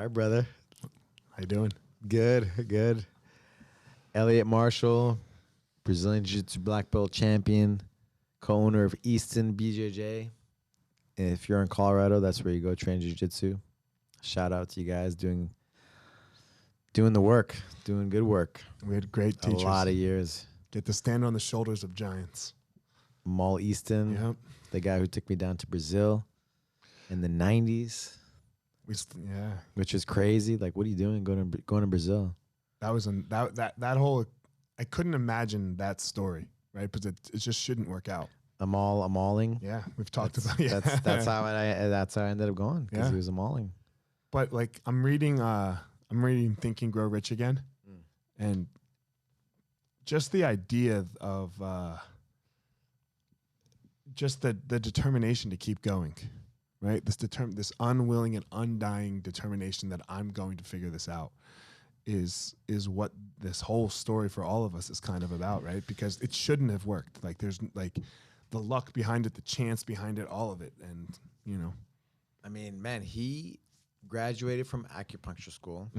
right, brother. How you doing? Good, good. Eliot Marshall, Brazilian Jiu-Jitsu black belt champion, co-owner of Easton BJJ. And if you're in Colorado, that's where you go train Jiu-Jitsu. Shout out to you guys doing the work, doing good work. We had great teachers. A lot of years. Get to stand on the shoulders of giants. Maul Easton, Yep. the guy who took me down to Brazil in the 90s, Yeah. which is crazy. Like, what are you doing going to Brazil? That was that whole. I couldn't imagine that story, right? Because it just shouldn't work out. I'm mauling. Yeah, we've talked about it. That's how I ended up going, because he was a mauling. But like I'm reading Think and Grow Rich again, and just the idea of just the determination to keep going, right? This unwilling and undying determination that I'm going to figure this out is what this whole story for all of us is kind of about, right? Because it shouldn't have worked. Like there's like the luck behind it, the chance behind it, all of it, and you know. I mean, man, he graduated from acupuncture school,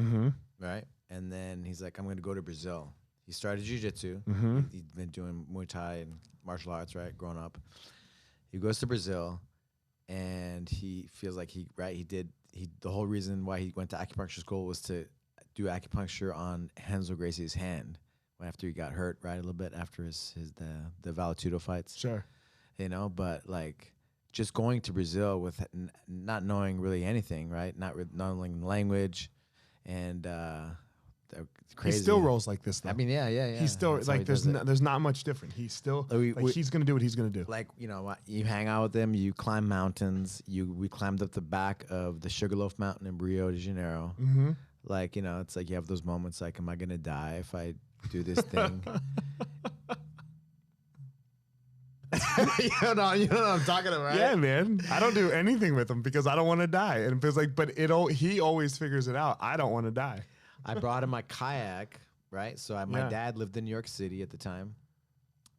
right? And then he's like, I'm going to go to Brazil. He started jiu-jitsu. He'd been doing Muay Thai and martial arts, right, growing up. He goes to Brazil, and he feels like the whole reason why he went to acupuncture school was to do acupuncture on Renzo Gracie's hand after he got hurt, right, a little bit after the Valetudo fights. Sure. You know, but like just going to Brazil with not knowing really anything, right? Not knowing the language, and crazy. He still rolls like this, though. I mean, yeah. He's still like there's not much different. He's still he's gonna do what he's gonna do. Like, you know, you hang out with him, you climb mountains. We climbed up the back of the Sugarloaf Mountain in Rio de Janeiro. Like, you know, it's like you have those moments like, am I gonna die if I do this thing? you know what I'm talking about, right? Yeah, man. I don't do anything with him because I don't want to die. And it's like, but he always figures it out. I don't want to die. I brought him my kayak, right? So my dad lived in New York City at the time,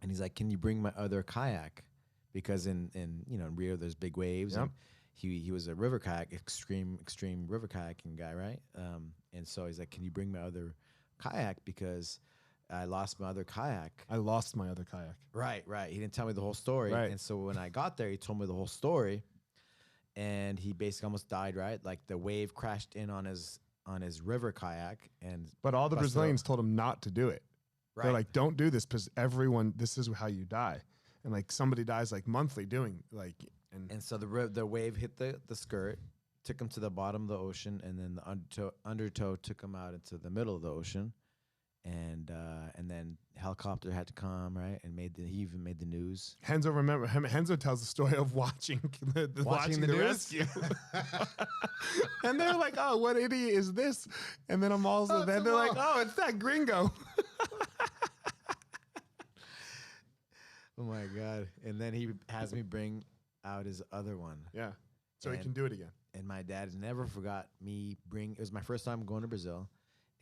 and he's like, "Can you bring my other kayak?" Because in Rio there's big waves. Yep. And he was a river kayak, extreme river kayaking guy, right? And so he's like, "Can you bring my other kayak because I lost my other kayak?" I lost my other kayak. Right. He didn't tell me the whole story. Right. And so when I got there, he told me the whole story, and he basically almost died, right? Like the wave crashed in on his river kayak, But all the Brazilians told him not to do it. Right. They're like, don't do this because this is how you die. And like somebody dies like monthly doing like. And so the wave hit the skirt, took him to the bottom of the ocean, and then the undertow took him out into the middle of the ocean. And then helicopter had to come, right, and he even made the news. Renzo tells the story of watching the rescue, and they're like, "Oh, what idiot is this?" And then they're like, "Oh, it's that gringo." Oh my God! And then he has me bring out his other one. Yeah, so he can do it again. And my dad never forgot me it was my first time going to Brazil.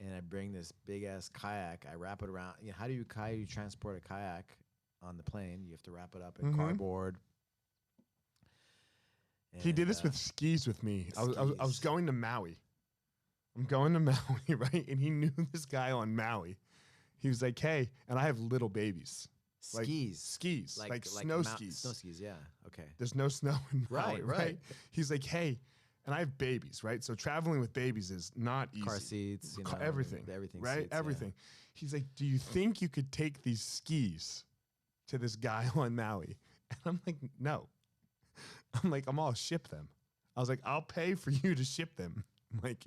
And I bring this big ass kayak. I wrap it around. You know, how do you transport a kayak on the plane? You have to wrap it up in cardboard. And he did this with skis with me. I was going to Maui. I'm going to Maui, right? And he knew this guy on Maui. He was like, "Hey," and I have little babies. Skis, like snow skis. Snow skis, yeah. Okay. There's no snow in Maui, right. right? He's like, "Hey." And I have babies, right? So traveling with babies is not easy. Car seats, everything, right? Seats, everything. Yeah. He's like, "Do you think you could take these skis to this guy on Maui?" And I'm like, "No." I'm all ship them. I was like, "I'll pay for you to ship them." I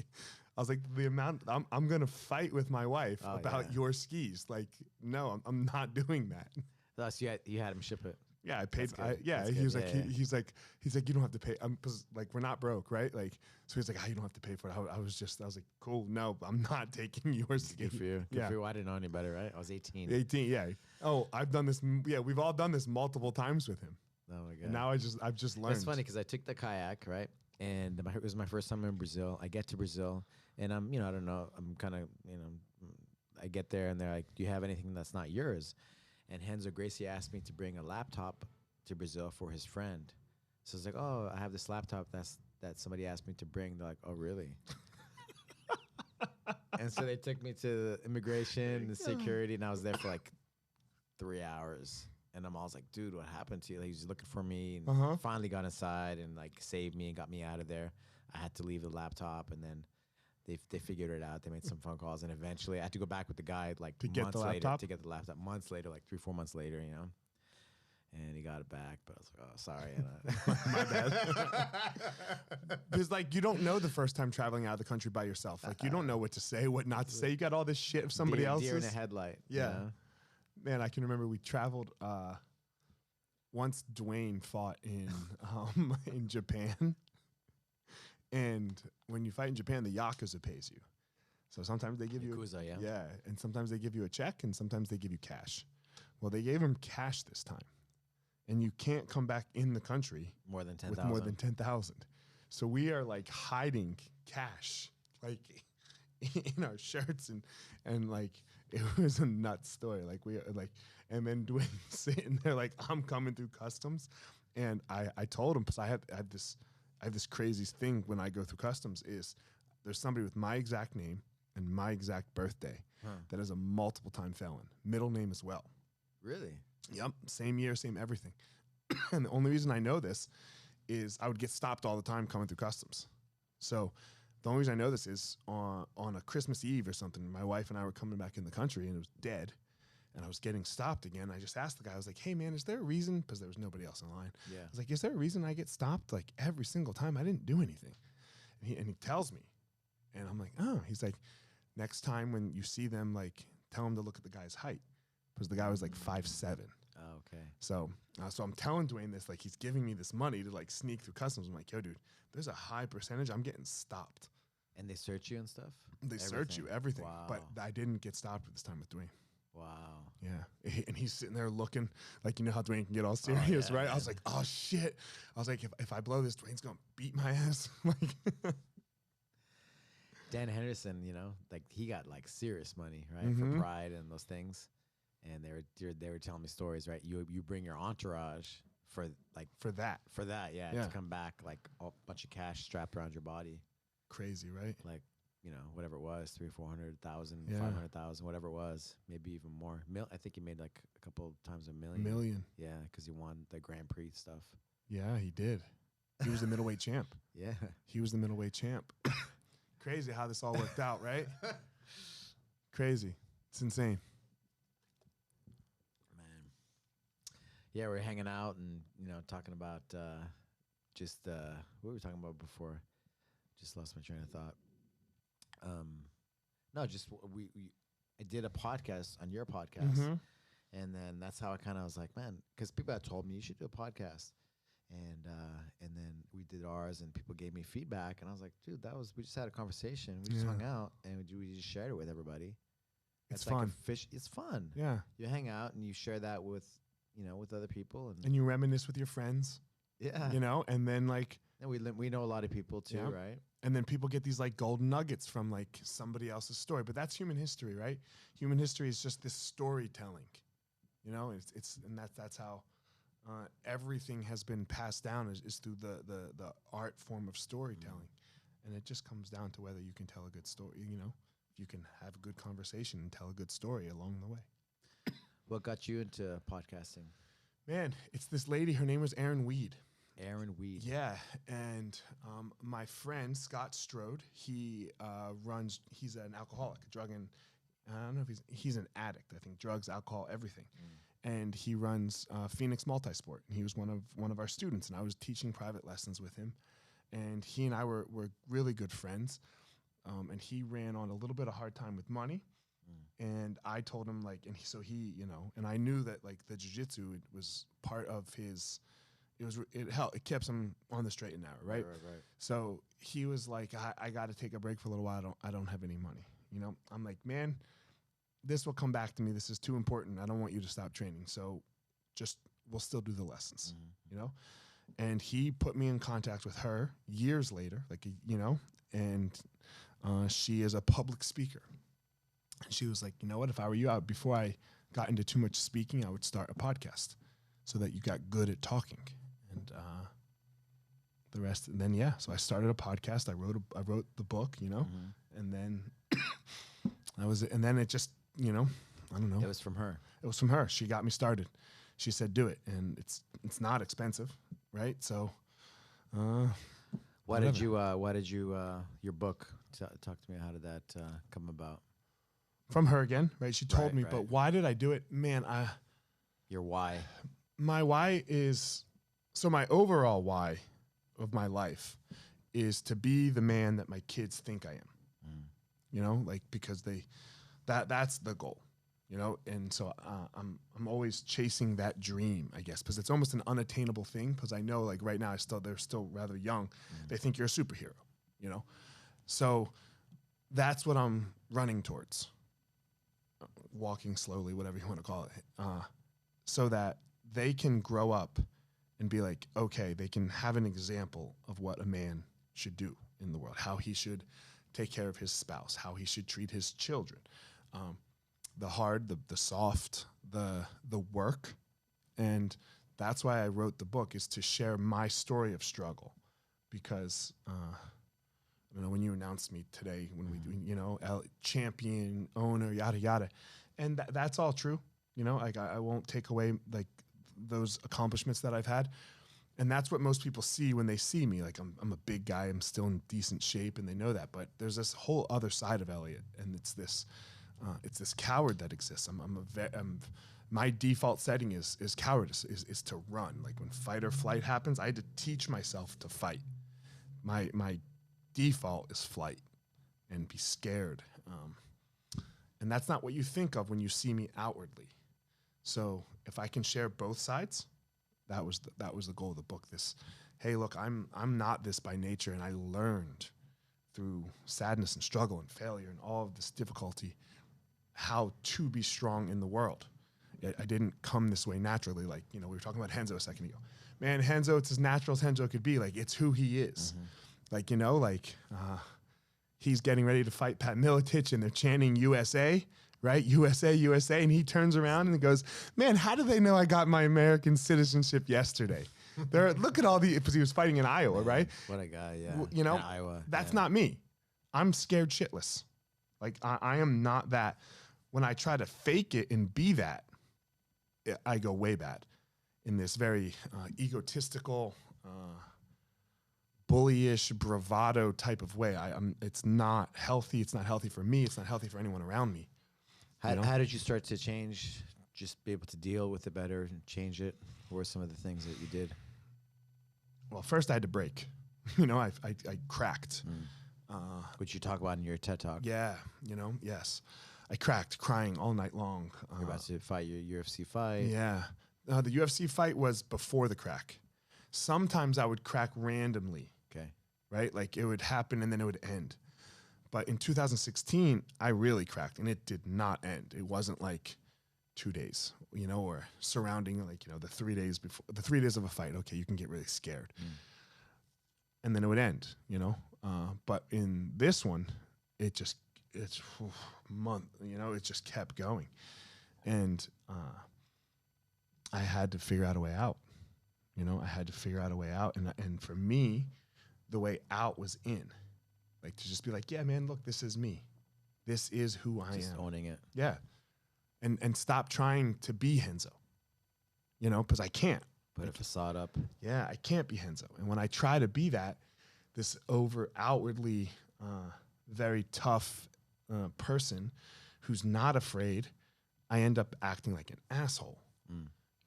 was like, the amount I'm gonna fight with my wife about your skis. Like, no, I'm not doing that. Thus, you had him ship it. Yeah, I paid. He's like, you don't have to pay. Cause like we're not broke, right? Like, so he's like, you don't have to pay for it. I was like, cool. No, I'm not taking yours. Good for you. Good for you. I didn't know any better, right? I was 18. 18, yeah. Oh, I've done this. Yeah, we've all done this multiple times with him. Oh my God. And now I've just learned. It's funny because I took the kayak, right? And it was my first time in Brazil. I get to Brazil, and I don't know. I'm kind of, I get there, and they're like, "Do you have anything that's not yours?" And Renzo Gracie asked me to bring a laptop to Brazil for his friend. So it's like, "Oh, I have this laptop that somebody asked me to bring." They're like, "Oh, really?" And so they took me to the immigration and security, and I was there for like 3 hours. And I was like, dude, what happened to you? Like, he was looking for me, and finally got inside and like saved me and got me out of there. I had to leave the laptop, and then they figured it out. They made some phone calls, and eventually I had to go back with the guy like to get the laptop. To get the laptop months later, like 3-4 months later, you know. And he got it back, but I was like, oh, sorry. My bad. Because, like, you don't know the first time traveling out of the country by yourself. Like, you don't know what to say, what not to say. You got all this shit of somebody else's. Deer in a headlight. Yeah. You know? Man, I can remember we traveled once Dwayne fought in Japan. And when you fight in Japan, the Yakuza pays you. So sometimes they give Yakuza, you yeah, and sometimes they give you a check, and sometimes they give you cash. Well, they gave him cash this time. And you can't come back in the country more than 10,000. with more than 10,000. So we are like hiding cash, like in our shirts, and like it was a nuts story. Like and then Dwayne sitting there like, I'm coming through customs, and I told him, because I have this crazy thing when I go through customs is there's somebody with my exact name and my exact birthday that is a multiple time felon, middle name as well. Really? Yep, same year, same everything. And the only reason I know this is I would get stopped all the time coming through customs. So the only reason I know this is on a Christmas Eve or something, my wife and I were coming back in the country, and it was dead, and I was getting stopped again. I just asked the guy, I was like, hey, man, is there a reason? Because there was nobody else in line. Yeah. I was like, is there a reason I get stopped like every single time? I didn't do anything. And he tells me, and I'm like, oh. He's like, next time when you see them, like, tell them to look at the guy's height. Because the guy was like 5'7". Oh, okay. So I'm telling Dwayne this, like, he's giving me this money to like sneak through customs. I'm like, yo, dude, there's a high percentage I'm getting stopped. And they search you and stuff? They search you, everything. Wow. But I didn't get stopped this time with Dwayne. Wow. Yeah. And he's sitting there looking, like, you know how Dwayne can get all serious, right? Man. I was like, oh, shit. I was like, if I blow this, Dwayne's going to beat my ass. Like, Dan Henderson, you know, like, he got like serious money, right? For Pride and those things. And they were telling me stories, right? You bring your entourage for that, yeah, to come back like a bunch of cash strapped around your body. Crazy, right? Like, you know, whatever it was, 300,000, 400,000, Yeah. 500,000, whatever it was, maybe even more. I think he made like a couple times $1 million. Million. Yeah, because he won the Grand Prix stuff. Yeah, he did. He was the middleweight champ. Yeah, he was the middleweight champ. Crazy how this all worked out, right? Crazy. It's insane. Yeah, we're hanging out and, you know, talking about what were we talking about before? Just lost my train of thought. No, just I did a podcast on your podcast, and then that's how I kind of was like, man, because people had told me you should do a podcast, and then we did ours, and people gave me feedback, and I was like, dude, we just had a conversation, we just hung out, and we just shared it with everybody. It's like fun. It's fun. Yeah, you hang out and you share that with, you know, with other people, and you reminisce with your friends. Yeah, you know, and then like, and we know a lot of people too, right? And then people get these like golden nuggets from like somebody else's story. But that's human history, right? Human history is just this storytelling, you know. And that's how everything has been passed down is through the art form of storytelling, and it just comes down to whether you can tell a good story. You know, if you can have a good conversation and tell a good story along the way. What got you into podcasting? Man, it's this lady. Her name was Erin Weed. Aaron Weed. Yeah, and my friend Scott Strode, he's an alcoholic, I don't know if he's an addict. I think drugs, alcohol, everything. And he runs Phoenix Multisport. And he was one of our students, and I was teaching private lessons with him. And he and I were really good friends. And he ran on a little bit of hard time with money. And I told him, like, he, you know, and I knew that like the jiu-jitsu was part of his. It kept him on the straight and narrow, right? Right. So he was like, I got to take a break for a little while. I don't have any money. You know, I'm like, man, this will come back to me. This is too important. I don't want you to stop training. So we'll still do the lessons, you know? And he put me in contact with her years later, and she is a public speaker. And she was like, you know what, if I were you, before I got into too much speaking, I would start a podcast so that you got good at talking. And the rest, and then, so I started a podcast. I wrote the book, you know, and then That was it. And then it just, you know, I don't know. It was from her. It was from her. She got me started. She said, do it. And it's not expensive, right? So, Why did you, your book, talk to me, how did that come about? From her again, right? She told me, right. but why did I do it? Man, Your why. my why is, so my overall why of my life is to be the man that my kids think I am. You know, like, because that's the goal, you know? And so I'm always chasing that dream, I guess, because it's almost an unattainable thing. Because I know, like, right now they're still rather young. They think you're a superhero, you know? So that's what I'm running towards, walking slowly, whatever you want to call it, so that they can grow up and be like, okay, they can have an example of what a man should do in the world, how he should take care of his spouse, how he should treat his children, the hard, the soft, the work. And that's why I wrote the book, is to share my story of struggle. Because you know, when you announced me today, when we, you know, champion, owner, yada yada, and that's all true. You know, like, I won't take away, like, those accomplishments that I've had. And that's what most people see when they see me. Like, I'm a big guy, I'm still in decent shape, and they know that. But there's this whole other side of Eliot, and it's this coward that exists. My default setting is cowardice, is to run. Like, when fight or flight happens, I had to teach myself to fight. My default is flight and be scared. And that's not what you think of when you see me outwardly. So if I can share both sides, that was the goal of the book. This, hey, look, I'm not this by nature, and I learned through sadness and struggle and failure and all of this difficulty how to be strong in the world. I didn't come this way naturally. Like, you know, we were talking about Renzo a second ago. Man, Renzo, it's as natural as Renzo could be. Like, it's who he is. Like, you know, like, he's getting ready to fight Pat Miletich, and they're chanting USA, right? USA, USA. And he turns around and goes, man, how do they know I got my American citizenship yesterday? Look at all because he was fighting in Iowa, right? What a guy, yeah. You know, in Iowa, that's not me. I'm scared shitless. Like, I am not that. When I try to fake it and be that, I go way bad in this very egotistical, bullyish, bravado type of way. It's not healthy. It's not healthy for me. It's not healthy for anyone around me. How did you start to change, just be able to deal with it better and change it? What were some of the things that you did? Well, first I had to break. You know, I cracked. Which you talk about in your TED Talk. Yeah, you know, yes. I cracked, crying all night long. You're about to fight your UFC fight. Yeah. The UFC fight was before the crack. Sometimes I would crack randomly. Okay. Right? Like, it would happen and then it would end. But in 2016, I really cracked, and it did not end. It wasn't like 2 days, you know, or surrounding, like, you know, the 3 days before, the 3 days of a fight. Okay, you can get really scared. And then it would end, you know. But in this one, it's month, you know, it just kept going. And I had to figure out a way out. You know, I had to figure out a way out. And for me, the way out was in. Like, to just be like, yeah, man, look, this is me. This is who I am. Just owning it. Yeah. And stop trying to be Renzo. You know, because I can't. Put a facade up. Yeah, I can't be Renzo. And when I try to be that, this outwardly very tough person who's not afraid, I end up acting like an asshole.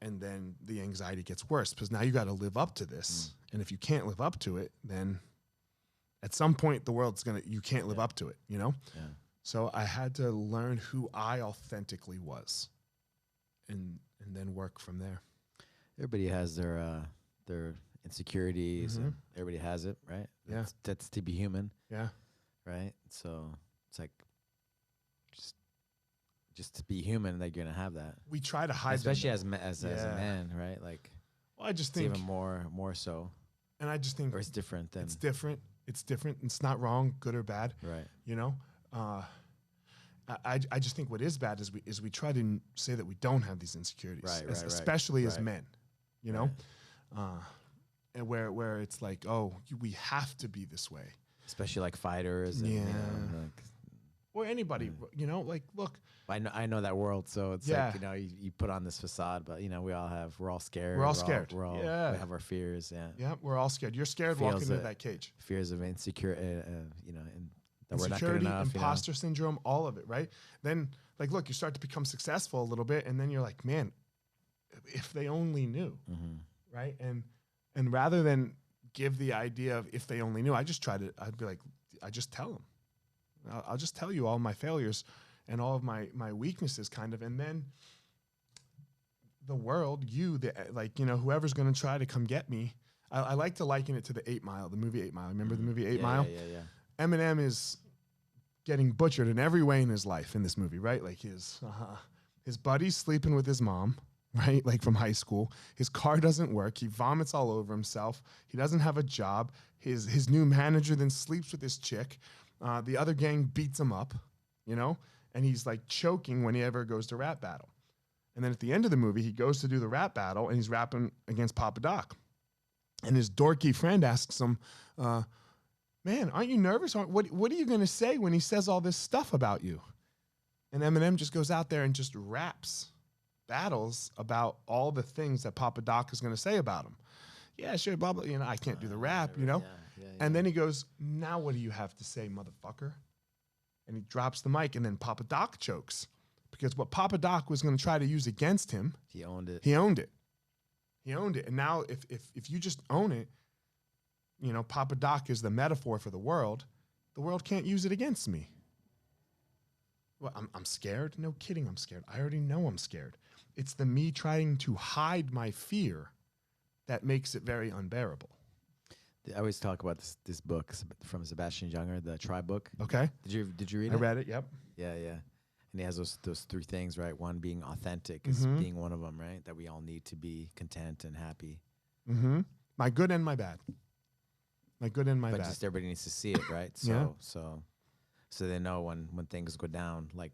And then the anxiety gets worse, because now you got to live up to this. And if you can't live up to it, then at some point you can't live up to it, you know? Yeah. So I had to learn who I authentically was, and then work from there. Everybody has their insecurities, and everybody has it, right? Yeah. That's to be human. Yeah. Right? So it's like, just to be human, that you're gonna have that. We try to hide, especially as a man, right? Like, well, I just think even more so. And I just think, or it's different than it's different. It's different. It's not wrong, good or bad. Right. You know, I just think what is bad is we try to say that we don't have these insecurities, right, especially as men. You know, and where it's like, oh, we have to be this way. Especially like fighters. And, yeah. You know, like, or anybody, you know, like, look. I know that world, so it's Yeah. like, you know, you put on this facade, but you know, we're all scared. We're all scared. We have our fears. Yeah. Yeah, we're all scared. You're scared walking into that cage. Fears of insecurity, you know, and that we're not good Insecurity, enough. imposter syndrome, all of it, right? Then, like, look, you start to become successful a little bit, and then you're like, man, if they only knew, right? And rather than give the idea of if they only knew, I'd be like, I just tell them. I'll just tell you all my failures and all of my weaknesses, kind of, and then the world, like, you know, whoever's going to try to come get me. I like to liken it to the 8 Mile, the movie 8 Mile. Remember the movie 8 Mile? Yeah. Eminem is getting butchered in every way in his life in this movie, right? Like his buddy's sleeping with his mom, right? Like from high school. His car doesn't work. He vomits all over himself. He doesn't have a job. His new manager then sleeps with this chick. The other gang beats him up, you know? And he's like choking when he ever goes to rap battle. And then at the end of the movie, he goes to do the rap battle and he's rapping against Papa Doc. And his dorky friend asks him, man, aren't you nervous? What are you going to say when he says all this stuff about you? And Eminem just goes out there and just raps battles about all the things that Papa Doc is going to say about him. Yeah, sure, blah, blah, you know, I can't do the rap, you know? Yeah. And then he goes, now what do you have to say, motherfucker? And he drops the mic, and then Papa Doc chokes. Because what Papa Doc was going to try to use against him, he owned it. He owned it. And now if you just own it, you know, Papa Doc is the metaphor for the world can't use it against me. Well, I'm scared? No kidding, I'm scared. I already know I'm scared. It's the me trying to hide my fear that makes it very unbearable. I always talk about this book from Sebastian Junger, the Tribe book. Okay. Did you read it? I read it, yep. Yeah. And he has those 3 things, right? One, being authentic is being one of them, right? That we all need to be content and happy. My good and my bad. My good and my bad. But just everybody needs to see it, right? So they know when things go down, like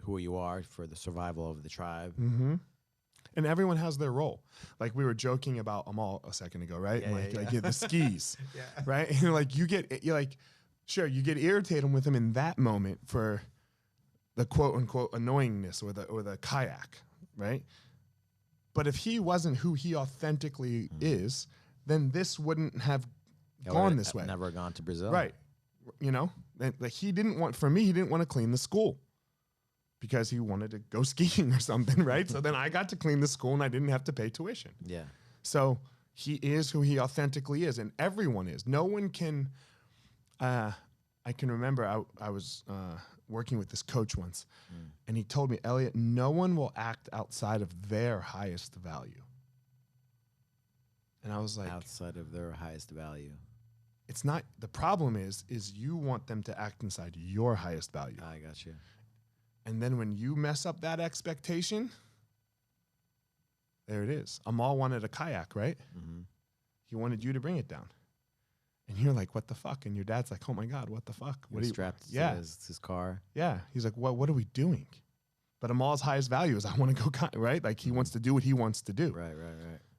who you are for the survival of the tribe. And everyone has their role. Like we were joking about Amal a second ago, right? Like the skis, right? And like you get irritated with him in that moment for the quote unquote annoyingness or the kayak, right? But if he wasn't who he authentically is, then this wouldn't have gone this way. Never gone to Brazil, right? You know, like he didn't want to clean the school. Because he wanted to go skiing or something, right? So then I got to clean the school and I didn't have to pay tuition. Yeah. So he is who he authentically is, and everyone is. No one can. I can remember I was working with this coach once, and he told me, Eliot, no one will act outside of their highest value. And I was like, outside of their highest value. It's not. The problem is you want them to act inside your highest value. I got you. And then when you mess up that expectation, there it is. Amal wanted a kayak, right? He wanted you to bring it down. And you're like, what the fuck? And your dad's like, oh my God, what the fuck? What are you strapped to his car? Yeah. He's like, what are we doing? But Amal's highest value is I want to go, right? Like he wants to do what he wants to do. Right.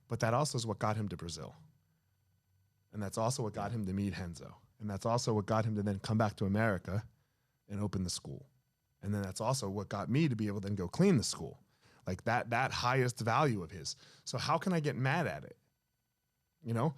But that also is what got him to Brazil. And that's also what got him to meet Renzo. And that's also what got him to then come back to America and open the school. And then that's also what got me to be able to then go clean the school. Like that highest value of his. So how can I get mad at it? You know,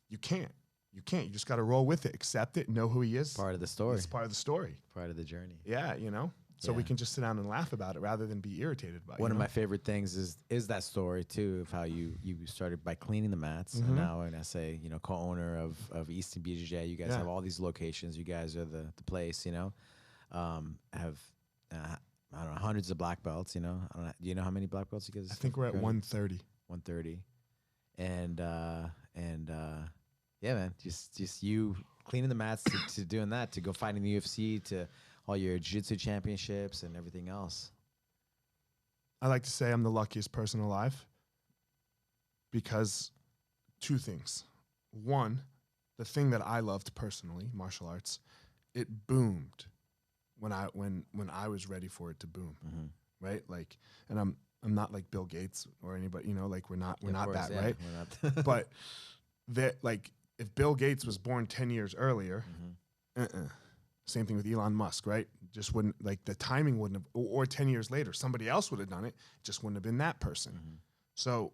you can't. You just got to roll with it, accept it, know who he is. Part of the story. It's part of the story. Part of the journey. Yeah, you know. So we can just sit down and laugh about it rather than be irritated by it. One of my favorite things is that story too of how you started by cleaning the mats, and now, and I say, you know, co-owner of Easton BJJ. You guys have all these locations. You guys are the place. You know, have I don't know, hundreds of black belts. You know, I don't know, do you know how many black belts you guys? I think we're at 130. 130, and yeah, man, just you cleaning the mats to doing that, to go fighting the UFC, to all your jiu-jitsu championships and everything else. I like to say I'm the luckiest person alive because 2 things. One, the thing that I loved personally, martial arts, it boomed when I was ready for it to boom, right? Like, and I'm not like Bill Gates or anybody, you know, like we're not that, right? We're not. But that, like, if Bill Gates was born 10 years earlier, Same thing with Elon Musk, right? Just wouldn't, like, the timing wouldn't have, or 10 years later, somebody else would have done it, just wouldn't have been that person. So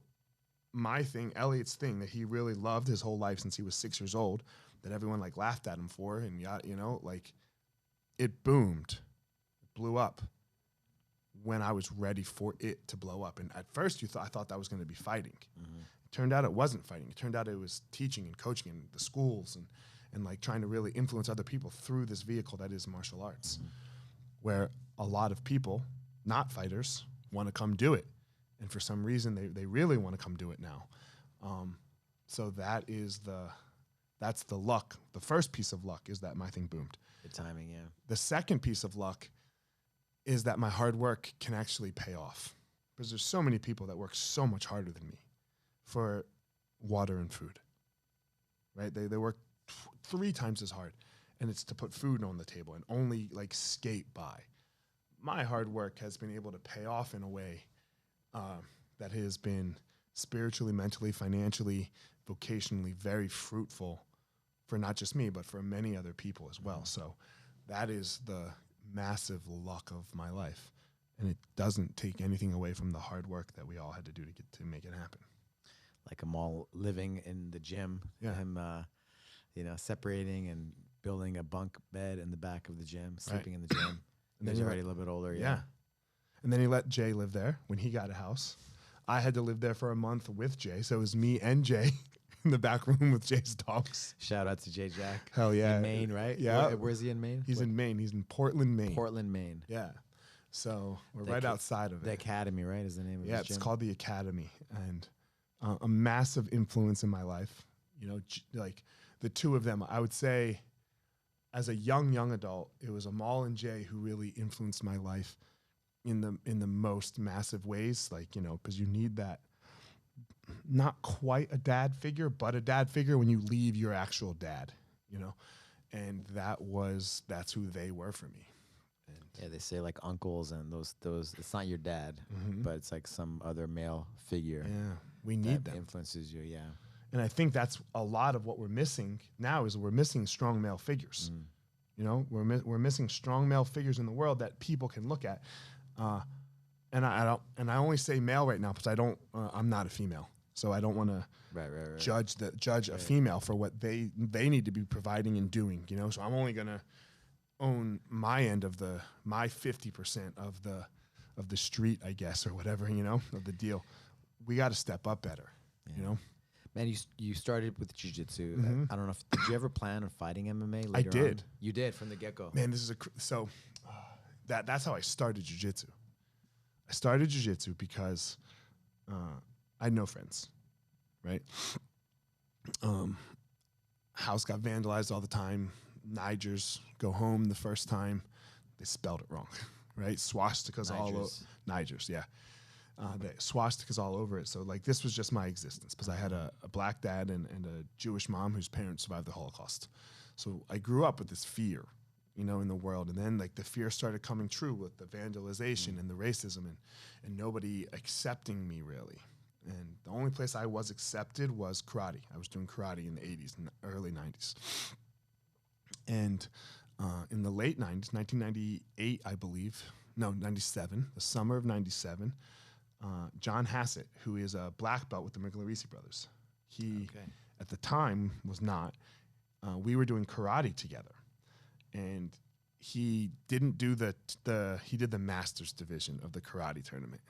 my thing, Eliot's thing that he really loved his whole life since he was 6 years old, that everyone like laughed at him for, and you know, like, it boomed, it blew up when I was ready for it to blow up. And at first I thought that was going to be fighting. It turned out it wasn't fighting. It turned out it was teaching and coaching in the schools and like trying to really influence other people through this vehicle that is martial arts, where a lot of people, not fighters, want to come do it. And for some reason, they really want to come do it now. So that's the luck. The first piece of luck is that my thing boomed. The timing, yeah. The second piece of luck is that my hard work can actually pay off, because there's so many people that work so much harder than me for water and food, right? They work 3 times as hard, and it's to put food on the table and only like skate by. My hard work has been able to pay off in a way that has been spiritually, mentally, financially, vocationally very fruitful for not just me, but for many other people as well. So that is the massive luck of my life. And it doesn't take anything away from the hard work that we all had to do to make it happen. Like I'm all living in the gym. Yeah. Him, separating and building a bunk bed in the back of the gym, sleeping in the gym. And then he's already a little bit older. Yeah. And then he let Jay live there when he got a house. I had to live there for a month with Jay. So it was me and Jay in the back room with Jay's dogs. Shout out to Jay Jack. Hell yeah. In Maine, right? Yeah. Where's he in Maine? He's in Maine. He's in Portland, Maine. Portland, Maine. Yeah. So we're right outside of it. The Academy, right, is the name of Yeah, his gym? it's called the Academy. And a massive influence in my life. You know, like the two of them, I would say as a young adult, it was Amal and Jay who really influenced my life in the most massive ways. Like, you know, because you need that, not quite a dad figure, but a dad figure when you leave your actual dad, you know? And that's who they were for me. And yeah, they say like uncles and those it's not your dad, but it's like some other male figure. Yeah, we need them. Influences you, yeah. And I think that's a lot of what we're missing now is we're missing strong male figures. You know, we're missing strong male figures in the world that people can look at. And I only say male right now because I'm not a female, so I don't want to judge a female for what they need to be providing and doing. You know, so I'm only gonna own my end of my 50% of the street, I guess, or whatever, you know, of the deal. We got to step up better, you know. Man, you started with jiu-jitsu. I don't know did you ever plan on fighting MMA later I did. on? You did from the get-go. Man, this is that's how I started jiu-jitsu. I started jiu-jitsu because I had no friends, right? House got vandalized all the time. Nigers go home the first time. They spelled it wrong, right? Swastikas all over. Nigers, yeah. The swastikas all over it. So like this was just my existence because I had a black dad and a Jewish mom whose parents survived the Holocaust. So I grew up with this fear, you know, in the world. And then like the fear started coming true with the vandalization and the racism and nobody accepting me really. And the only place I was accepted was karate. I was doing karate in the 80s and early 90s. And in the late 90s, 1998, I believe, no, 97, the summer of 97, John Hassett, who is a black belt with the Miglerisi brothers. He, at the time, was not. We were doing karate together. And he didn't do he did the Masters division of the karate tournament.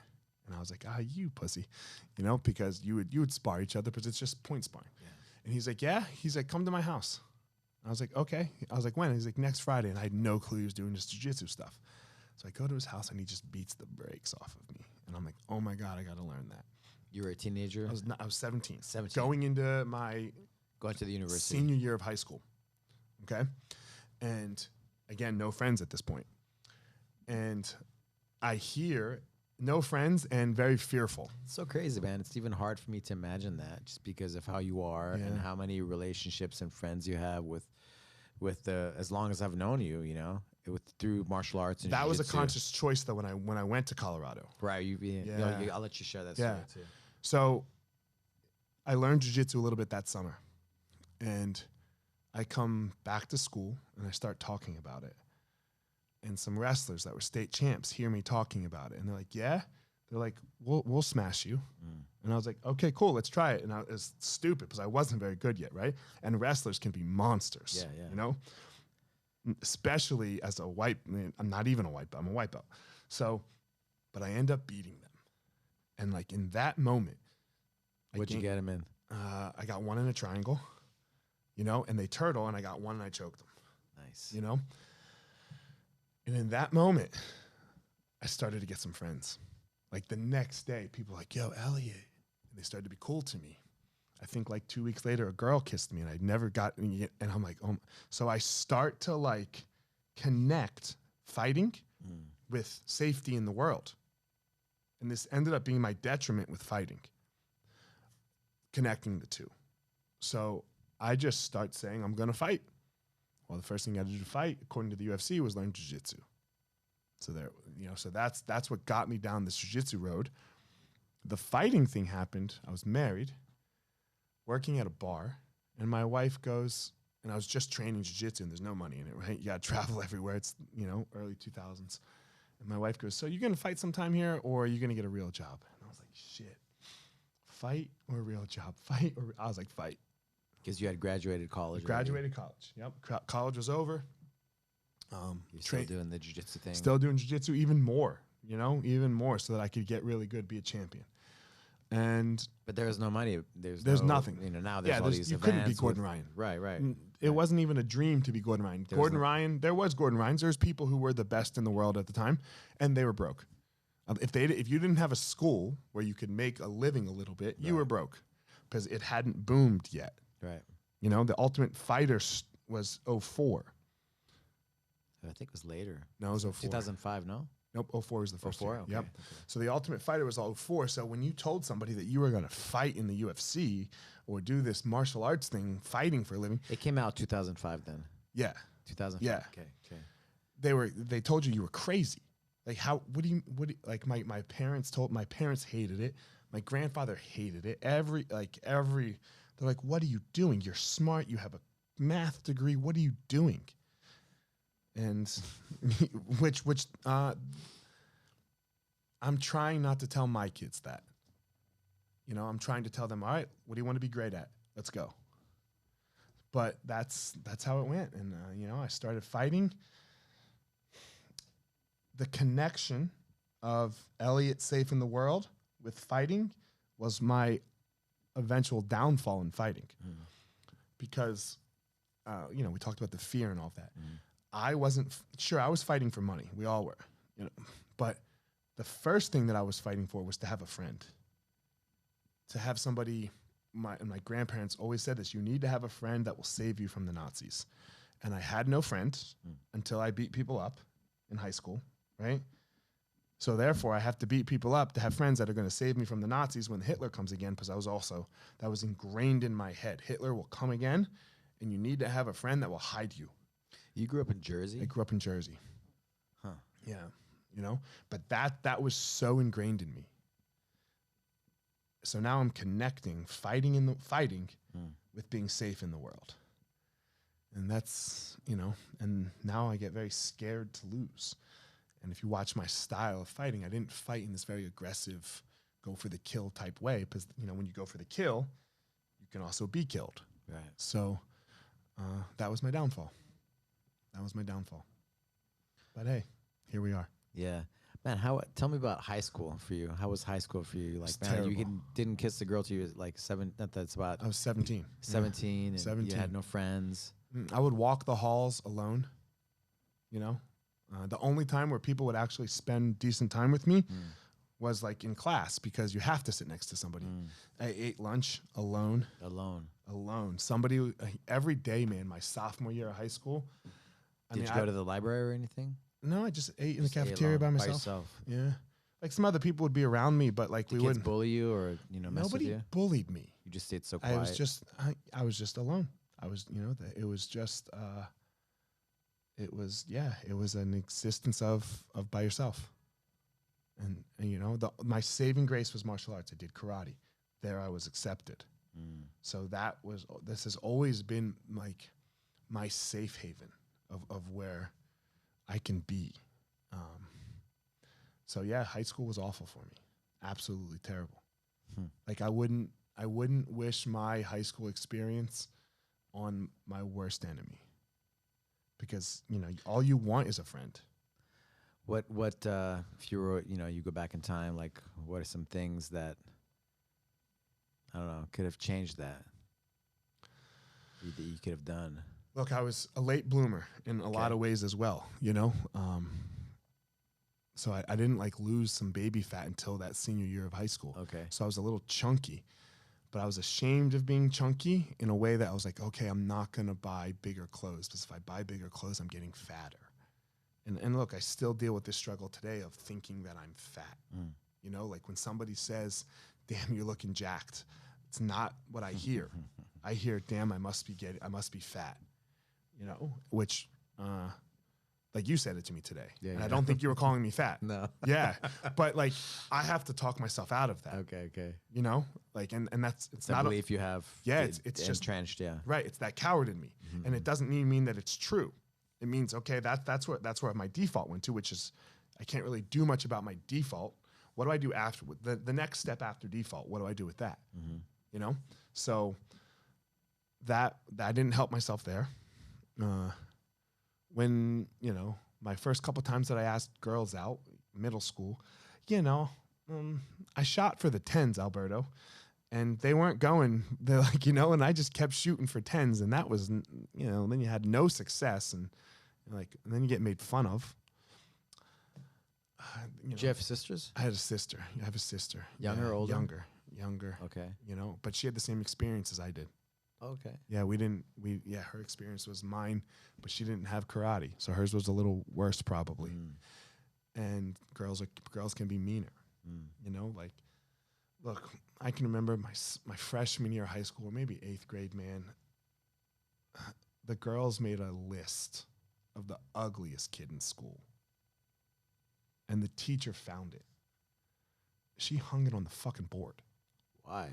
And I was like, you pussy, you know, because you would spar each other because it's just point sparring. Yeah. And he's like, yeah. He's like, come to my house. I was like, okay. I was like, when? He's like, next Friday. And I had no clue he was doing this jiu-jitsu stuff. So I go to his house and he just beats the brakes off of me. And I'm like, oh my God, I got to learn that. You were a teenager? I was 17. 17. Going into my going to the university. Senior year of high school. Okay. And again, no friends at this point. And I hear no friends and very fearful. It's so crazy, man. It's even hard for me to imagine that just because of how you are and how many relationships and friends you have with as long as I've known you, you know, through martial arts and that jiu-jitsu. was a conscious choice though when I went to Colorado. Right. I'll let you share that story too. So I learned jiu-jitsu a little bit that summer. And I come back to school and I start talking about it. And some wrestlers that were state champs hear me talking about it. And they're like, yeah? They're like, we'll smash you. And I was like, okay, cool, let's try it. And I was stupid because I wasn't very good yet, right? And wrestlers can be monsters, you know? Especially as a white, I'm not even a white belt, I'm a white belt. So, but I end up beating them. And like in that moment. What'd you get him in? I got one in a triangle, you know, and they turtle, and I got one and I choked them. Nice. You know? And in that moment, I started to get some friends. Like the next day, people were like, yo, Eliot. And they started to be cool to me. I think like 2 weeks later, a girl kissed me and I'd never gotten, and I'm like, oh. So I start to like connect fighting with safety in the world. And this ended up being my detriment with fighting, connecting the two. So I just start saying, I'm going to fight. Well, the first thing I had to do to fight, according to the UFC, was learn jiu-jitsu. So there, you know, so that's what got me down this jiu-jitsu road. The fighting thing happened. I was married, working at a bar, and my wife goes, and I was just training jiu-jitsu, and there's no money in it, right? You got to travel everywhere. It's, you know, early 2000s. And my wife goes, so you're going to fight sometime here, or are you going to get a real job? And I was like, shit, fight or a real job? Fight or, I was like, fight. Because you had graduated college. Graduated college. Yep. College was over. You're still doing the jiu-jitsu thing. Still doing jiu-jitsu even more, you know, even more so that I could get really good, be a champion. But there was no money. There's no, nothing. You know, now there's all these you events. couldn't be Gordon Ryan. Right. It wasn't even a dream to be Gordon Ryan. There was Gordon Ryans. There's people who were the best in the world at the time, and they were broke. If you didn't have a school where you could make a living a little bit, you were broke because it hadn't boomed yet. Right. You know, the Ultimate Fighter was 04. I think it was later. No, it was 04. 2005, no? Nope, 04 was the first 04? year. Okay. Yep. Okay. So the Ultimate Fighter was all 04. So when you told somebody that you were going to fight in the UFC or do this martial arts thing, fighting for a living. It came out 2005 then. Yeah. 2005. Yeah. Okay. They told you were crazy. Like like my parents hated it. My grandfather hated it. They're like, what are you doing? You're smart. You have a math degree. What are you doing? And which I'm trying not to tell my kids that. You know, I'm trying to tell them, all right, what do you want to be great at? Let's go. But that's how it went. And, you know, I started fighting. The connection of Eliot safe in the world with fighting was my eventual downfall in fighting. Because, you know, we talked about the fear and all that. I wasn't sure. I was fighting for money. We all were, you know. But the first thing that I was fighting for was to have a friend, to have somebody. My grandparents always said this: you need to have a friend that will save you from the Nazis. And I had no friend until I beat people up in high school, right? So therefore, I have to beat people up to have friends that are going to save me from the Nazis when Hitler comes again. Because that was ingrained in my head. Hitler will come again, and you need to have a friend that will hide you. You grew up in Jersey? I grew up in Jersey. Huh. Yeah. You know, but that was so ingrained in me. So now I'm connecting fighting with being safe in the world. And that's, you know, and now I get very scared to lose. And if you watch my style of fighting, I didn't fight in this very aggressive, go for the kill type way. Because, you know, when you go for the kill, you can also be killed. Right. So that was my downfall. But hey, here we are. Yeah. Man, tell me about high school for you. How was high school for you? Like, man, terrible. you didn't kiss the girl till you was like 7. That's about. I was 17. 17. And 17. You had no friends. I would walk the halls alone. You know, the only time where people would actually spend decent time with me was like in class because you have to sit next to somebody. I ate lunch alone. Somebody every day, man. My sophomore year of high school. Did you go to the library or anything? No, I just ate in the cafeteria by myself. Yeah. Like some other people would be around me, but like we wouldn't bully you or, you know, mess with you? Nobody bullied me. You just stayed so quiet. I was just alone. I was, you know, it was just, it was an existence of by yourself. And you know, my saving grace was martial arts. I did karate. There I was accepted. So this has always been like my safe haven of where I can be. So yeah, high school was awful for me. Absolutely terrible. Like I wouldn't wish my high school experience on my worst enemy, because, you know, all you want is a friend. What if you were, you know, you go back in time, like what are some things that, I don't know, could have changed that you could have done? Look, I was a late bloomer in a lot of ways as well, you know? So I didn't like lose some baby fat until that senior year of high school. Okay. So I was a little chunky, but I was ashamed of being chunky in a way that I was like, okay, I'm not going to buy bigger clothes, because if I buy bigger clothes, I'm getting fatter. And look, I still deal with this struggle today of thinking that I'm fat. You know, like when somebody says, damn, you're looking jacked, it's not what I hear. I hear, damn, I must be fat, you know, which, like you said it to me today. Yeah, and I don't think you were calling me fat. No. Yeah. But like, I have to talk myself out of that. Okay. You know, like, and that's, it's not a belief you have. Yeah. It's just entrenched. Yeah. Right. It's that coward in me. And it doesn't mean that it's true. It means, okay, that's where my default went to, which is I can't really do much about my default. What do I do after the next step after default? What do I do with that? You know? So that didn't help myself there. When, you know, my first couple times that I asked girls out, middle school, you know, I shot for the 10s, Alberto, and they weren't going. They're like, you know, and I just kept shooting for 10s, and that was, you know, then you had no success, and then you get made fun of. You know, do you have sisters? I had a sister. I have a sister. Younger or older? Younger. Okay. You know, but she had the same experience as I did. Okay. Yeah, her experience was mine, but she didn't have karate, so hers was a little worse probably. And girls can be meaner. You know, like, look, I can remember my freshman year of high school, or maybe 8th grade, man. The girls made a list of the ugliest kid in school, and the teacher found it. She hung it on the fucking board. Why?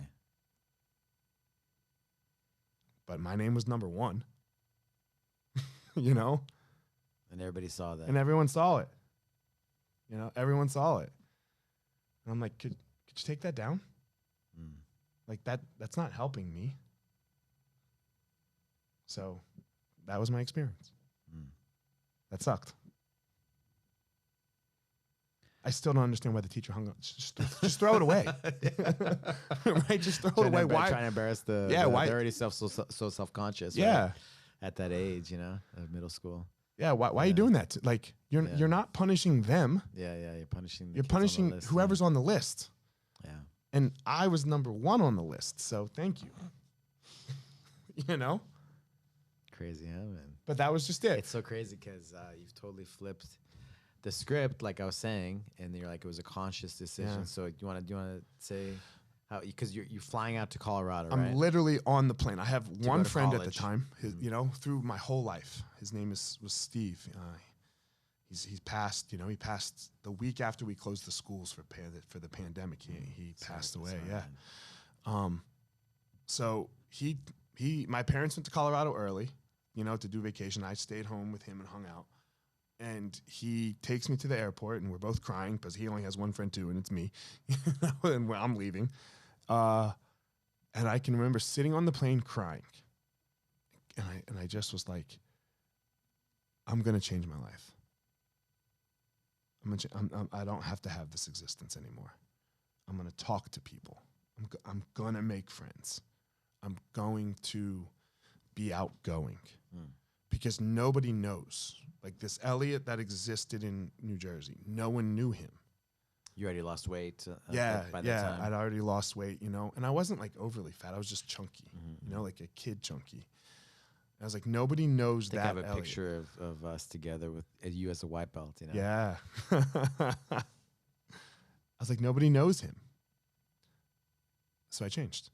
But my name was number 1. You know? And everybody saw that. And everyone saw it. You know, everyone saw it. And I'm like, could you take that down? Like that's not helping me. So that was my experience. That sucked. I still don't understand why the teacher hung on. Just throw it away. Right? Just throw it away. Why? Trying to embarrass the why? They're already so self-conscious. Yeah. Right? At that age, you know, middle school. Yeah. Why are you doing that? Like you're not punishing them. Yeah. You're punishing. You're punishing list, whoever's on the list. Yeah. And I was number 1 on the list, so thank you. You know. Crazy, huh, man? But that was just it. It's so crazy because you've totally flipped the script, like I was saying, and you're like, it was a conscious decision. Yeah. So do you want to say how, because you're flying out to Colorado, right? I'm literally on the plane. I have one friend at the college. time, you know, through my whole life. His name was Steve. He's passed, you know, he passed the week after we closed the schools for the pandemic. He passed away. Yeah. So my parents went to Colorado early, you know, to do vacation. I stayed home with him and hung out. And he takes me to the airport, and we're both crying because he only has one friend too, and it's me. And I'm leaving. And I can remember sitting on the plane crying. And I just was like, I'm going to change my life. I don't have to have this existence anymore. I'm going to talk to people. I'm going to make friends. I'm going to be outgoing. Because nobody knows. Like this Eliot that existed in New Jersey, no one knew him. You already lost weight. By that time. I'd already lost weight, you know, and I wasn't like overly fat. I was just chunky, you know, like a kid chunky. I was like, nobody knows that. I have a Eliot. Picture of us together with you as a white belt, you know. Yeah. I was like, nobody knows him. So I changed.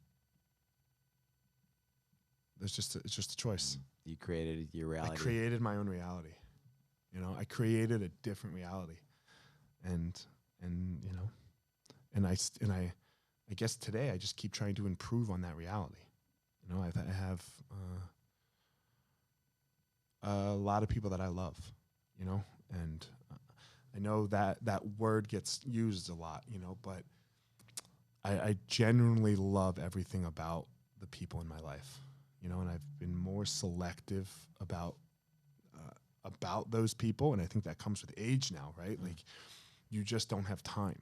It's just a choice. You created your reality. I created my own reality. You know, I created a different reality, and you know, and I guess today I just keep trying to improve on that reality. You know, I have a lot of people that I love, you know, and I know that that word gets used a lot, you know, but I genuinely love everything about the people in my life, you know, and I've been more selective about those people. And I think that comes with age now, right? Like you just don't have time.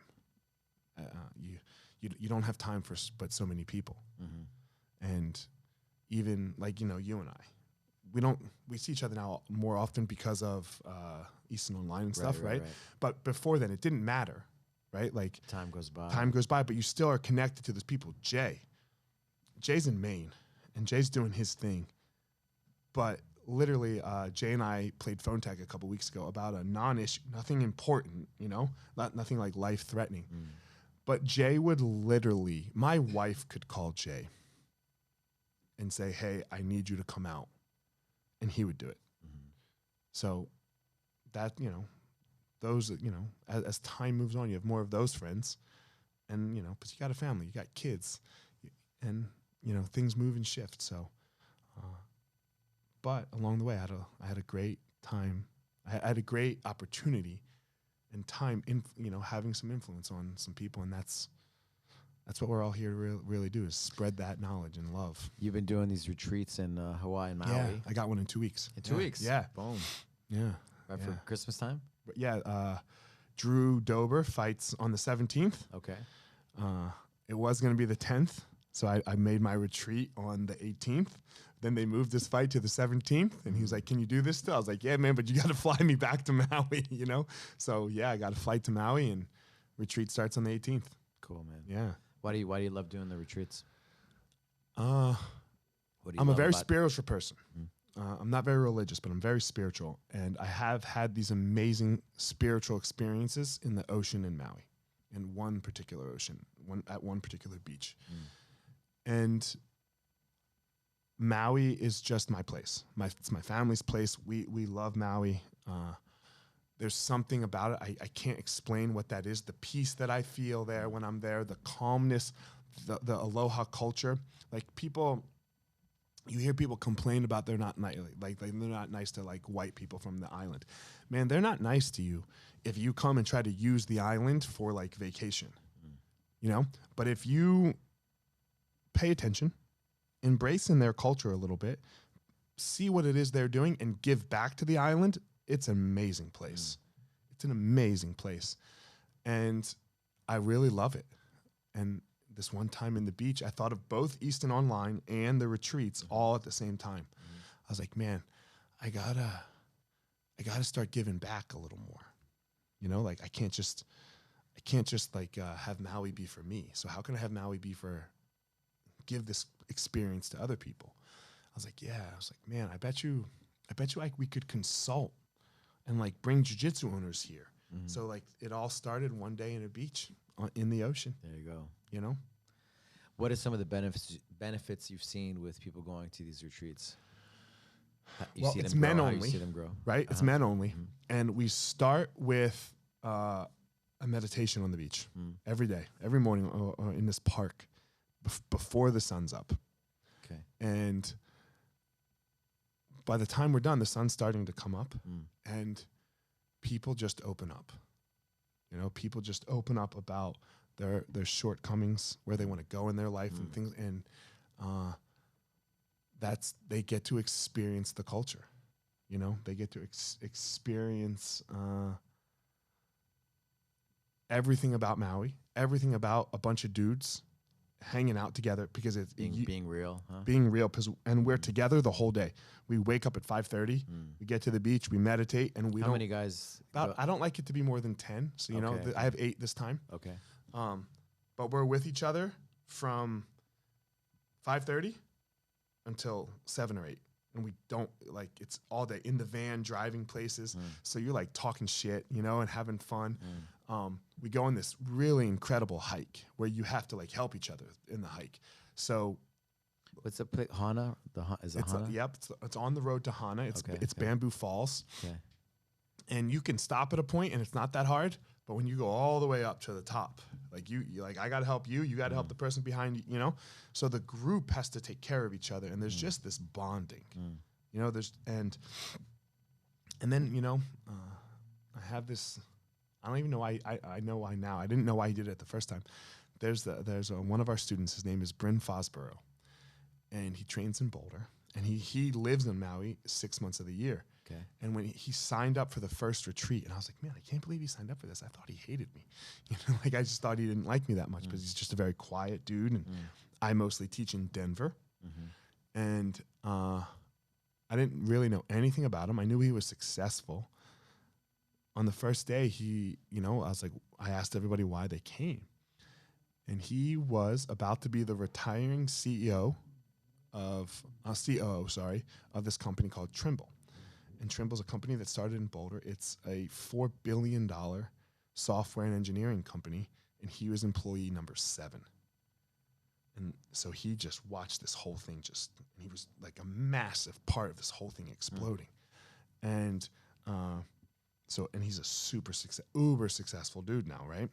You don't have time for but so many people. And even like, you know, you and I, we see each other now more often because of Easton Online and stuff, right? But before then, it didn't matter, right? Like Time goes by, but you still are connected to those people. Jay's in Maine, and Jay's doing his thing. But literally, Jay and I played phone tag a couple weeks ago about a non-issue, nothing important, you know, nothing like life-threatening. But Jay would literally, my wife could call Jay and say, hey, I need you to come out. And he would do it. So that, you know, those, you know, as time moves on, you have more of those friends. And, you know, but you got a family, you got kids. And, you know, things move and shift. So, but along the way, I had a great time. I had a great opportunity and time in, you know, having some influence on some people. And that's what we're all here to really do, is spread that knowledge and love. You've been doing these retreats in Hawaii and Maui. Yeah, I got one in 2 weeks. In 2 weeks? Yeah. Boom. Yeah. Right for Christmas time? But yeah, Drew Dober fights on the 17th. Okay. It was going to be the 10th, so I made my retreat on the 18th. Then they moved this fight to the 17th, and he was like, can you do this still? I was like, yeah, man, but you got to fly me back to Maui, you know? So, yeah, I got a flight to Maui, and retreat starts on the 18th. Cool, man. Yeah. Why do you love doing the retreats? I'm a very spiritual person. I'm not very religious, but I'm very spiritual. And I have had these amazing spiritual experiences in the ocean in Maui, in one particular ocean, at one particular beach. And Maui is just my place. It's my family's place. We love Maui. There's something about it. I can't explain what that is. The peace that I feel there when I'm there, the calmness, the aloha culture. Like people, you hear people complain about they're not nice, like they're not nice to like white people from the island. Man, they're not nice to you if you come and try to use the island for like vacation, you know? But if you pay attention, embrace in their culture a little bit, see what it is they're doing and give back to the island, it's an amazing place. It's an amazing place. And I really love it. And this one time in the beach, I thought of both Easton Online and the retreats all at the same time. I was like, man, I gotta start giving back a little more. You know, like I can't just like have Maui be for me. So how can I have Maui be give this experience to other people? I was like, man, I bet you like we could consult and like bring jiu-jitsu owners here. So like it all started one day in a beach in the ocean. There you go. You know? What are some of the benefits you've seen with people going to these retreats? Well, it's men only. You see them grow. Right? It's men only. And we start with a meditation on the beach every day, every morning or in this park before the sun's up. Okay. And by the time we're done, the sun's starting to come up and people just open up. You know, people just open up about their shortcomings, where they want to go in their life and things. And they get to experience the culture. You know, they get to experience everything about Maui, everything about a bunch of dudes hanging out together, because it's being real, huh? Being real, and we're together the whole day. We wake up at 5:30, we get to the beach, we meditate, and How many guys? I don't like it to be more than 10. So you know, I have 8 this time. Okay. But we're with each other from 5:30 until 7 or 8. And we don't, like, it's all day in the van driving places. So you're like talking shit, you know, and having fun. We go on this really incredible hike where you have to like help each other in the hike. So what's the place? Hana? Is it Hana? Yep. It's on the road to Hana. It's Bamboo Falls. Okay. And you can stop at a point and it's not that hard. But when you go all the way up to the top, like you like, I got to help you. You got to help the person behind you, you know? So the group has to take care of each other. And there's just this bonding, You know, and then, you know, I have this, I don't even know why, I know why now. I didn't know why he did it the first time. There's one of our students, his name is Bryn Fosborough, and he trains in Boulder, and he lives in Maui 6 months of the year. Okay. And when he signed up for the first retreat, and I was like, man, I can't believe he signed up for this. I thought he hated me. You know, like I just thought he didn't like me that much, because he's just a very quiet dude, and I mostly teach in Denver. And I didn't really know anything about him. I knew he was successful. On the first day, I asked everybody why they came. And he was about to be the retiring COO of this company called Trimble. And Trimble's a company that started in Boulder. It's a $4 billion software and engineering company, and he was employee number 7. And so he just watched this whole thing and he was like a massive part of this whole thing exploding. And and he's a uber successful dude now, right?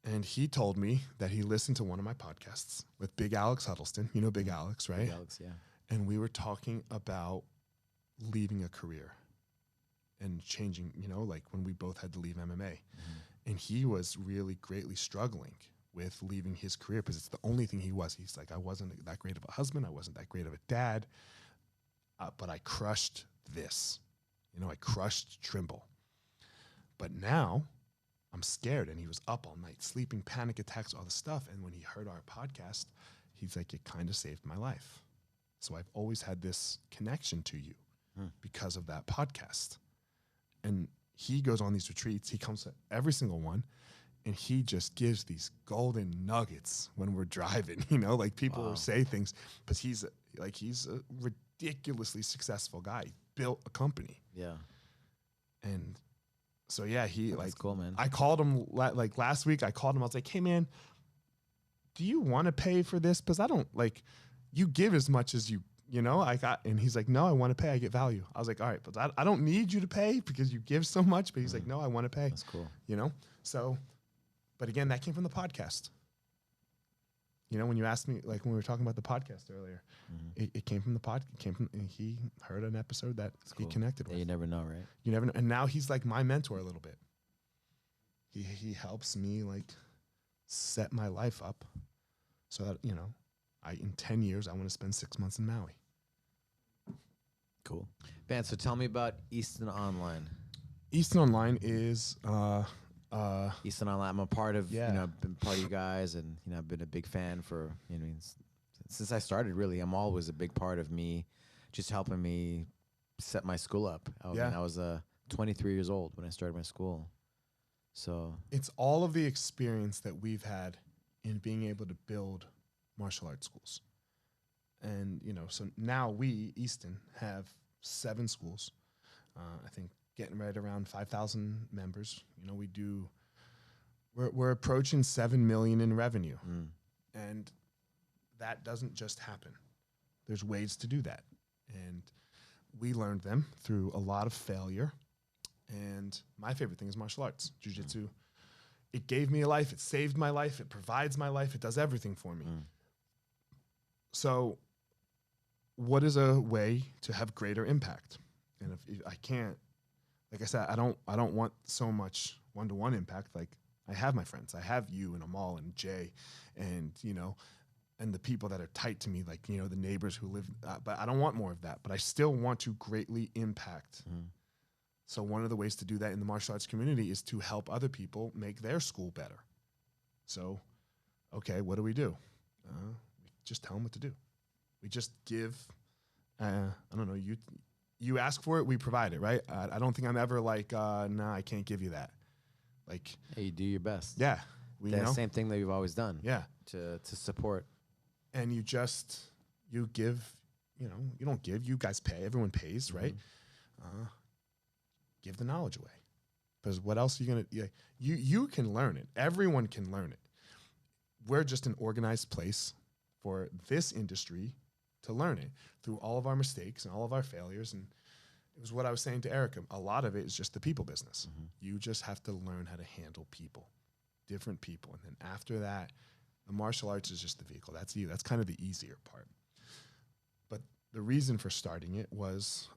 And he told me that he listened to one of my podcasts with Big Alex Huddleston. You know Big Alex, right? Big Alex, yeah. And we were talking about leaving a career and changing, you know, like when we both had to leave MMA. And he was really greatly struggling with leaving his career, because it's the only thing he was. He's like, I wasn't that great of a husband. I wasn't that great of a dad. But I crushed this. You know, I crushed Trimble. But now I'm scared. And he was up all night, sleeping, panic attacks, all this stuff. And when he heard our podcast, he's like, it kind of saved my life. So I've always had this connection to you because of that podcast. And he goes on these retreats. He comes to every single one, and he just gives these golden nuggets when we're driving, you know, like people will say things, but he's a ridiculously successful guy. He built a company. Yeah. And so, yeah, that's cool, man. I called him last week. I called him. I was like, hey, man, do you want to pay for this? Because I don't you give as much as you know, and he's like, no, I want to pay. I get value. I was like, all right, but I don't need you to pay because you give so much. But he's like, no, I want to pay. That's cool. You know? So, but again, that came from the podcast. You know, when you asked me, like when we were talking about the podcast earlier, it came from the podcast. And he heard an episode that he connected with. You never know, right? You never know. And now he's like my mentor a little bit. He helps me set my life up so that, you know, in 10 years, I want to spend 6 months in Maui. Cool. Man, so tell me about Easton Online. Easton Online is Easton Online. I'm a part of, you know, been part of you guys, and you know, I've been a big fan for, you know, since I started. Really, I'm always a big part of me, just helping me set my school up. I was 23 years old when I started my school. So it's all of the experience that we've had in being able to build martial arts schools. And, you know, so now we, Easton, have 7 schools. I think getting right around 5,000 members. You know, we're approaching 7 million in revenue. And that doesn't just happen. There's ways to do that. And we learned them through a lot of failure. And my favorite thing is martial arts, jiu-jitsu. It gave me a life. It saved my life. It provides my life. It does everything for me. So what is a way to have greater impact? And if I can't, like I said, I don't want so much one-to-one impact. Like I have my friends. I have you and Amal and Jay and, you know, and the people that are tight to me, like, you know, the neighbors who live, but I don't want more of that, but I still want to greatly impact. So one of the ways to do that in the martial arts community is to help other people make their school better. So, okay, what do? We just tell them what to do. We just give, I don't know, you ask for it, we provide it, right? I don't think I'm ever like, nah, I can't give you that. Like, hey, you do your best. Yeah. The same thing that you've always done. Yeah. To support. And you give, you know, you don't give, you guys pay, everyone pays, right? Give the knowledge away. Because what else are you going to, you can learn it. Everyone can learn it. We're just an organized place for this industry to learn it through all of our mistakes and all of our failures. And it was what I was saying to Erica. A lot of it is just the people business. You just have to learn how to handle people, different people. And then after that, the martial arts is just the vehicle. That's kind of the easier part. But the reason for starting it was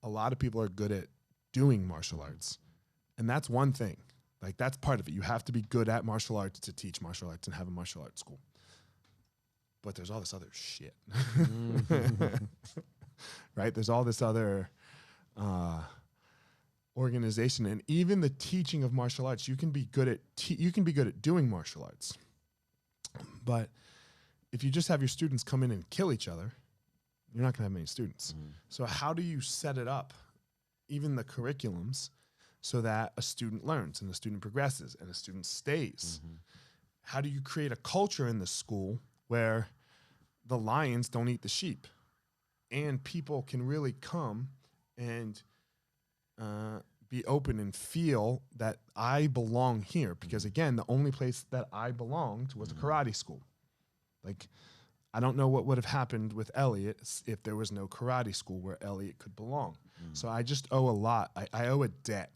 a lot of people are good at doing martial arts. And that's one thing. Like, that's part of it. You have to be good at martial arts to teach martial arts and have a martial arts school. But there's all this other shit. Right? There's all this other organization, and even the teaching of martial arts. You can be good at doing martial arts. But if you just have your students come in and kill each other, you're not going to have many students. So how do you set it up, even the curriculums, so that a student learns and a student progresses and a student stays? How do you create a culture in the school where the lions don't eat the sheep and people can really come and be open and feel that I belong here? Because again, the only place that I belonged was a karate school. Like, I don't know what would have happened with Eliot if there was no karate school where Eliot could belong. So I just owe a lot. I owe a debt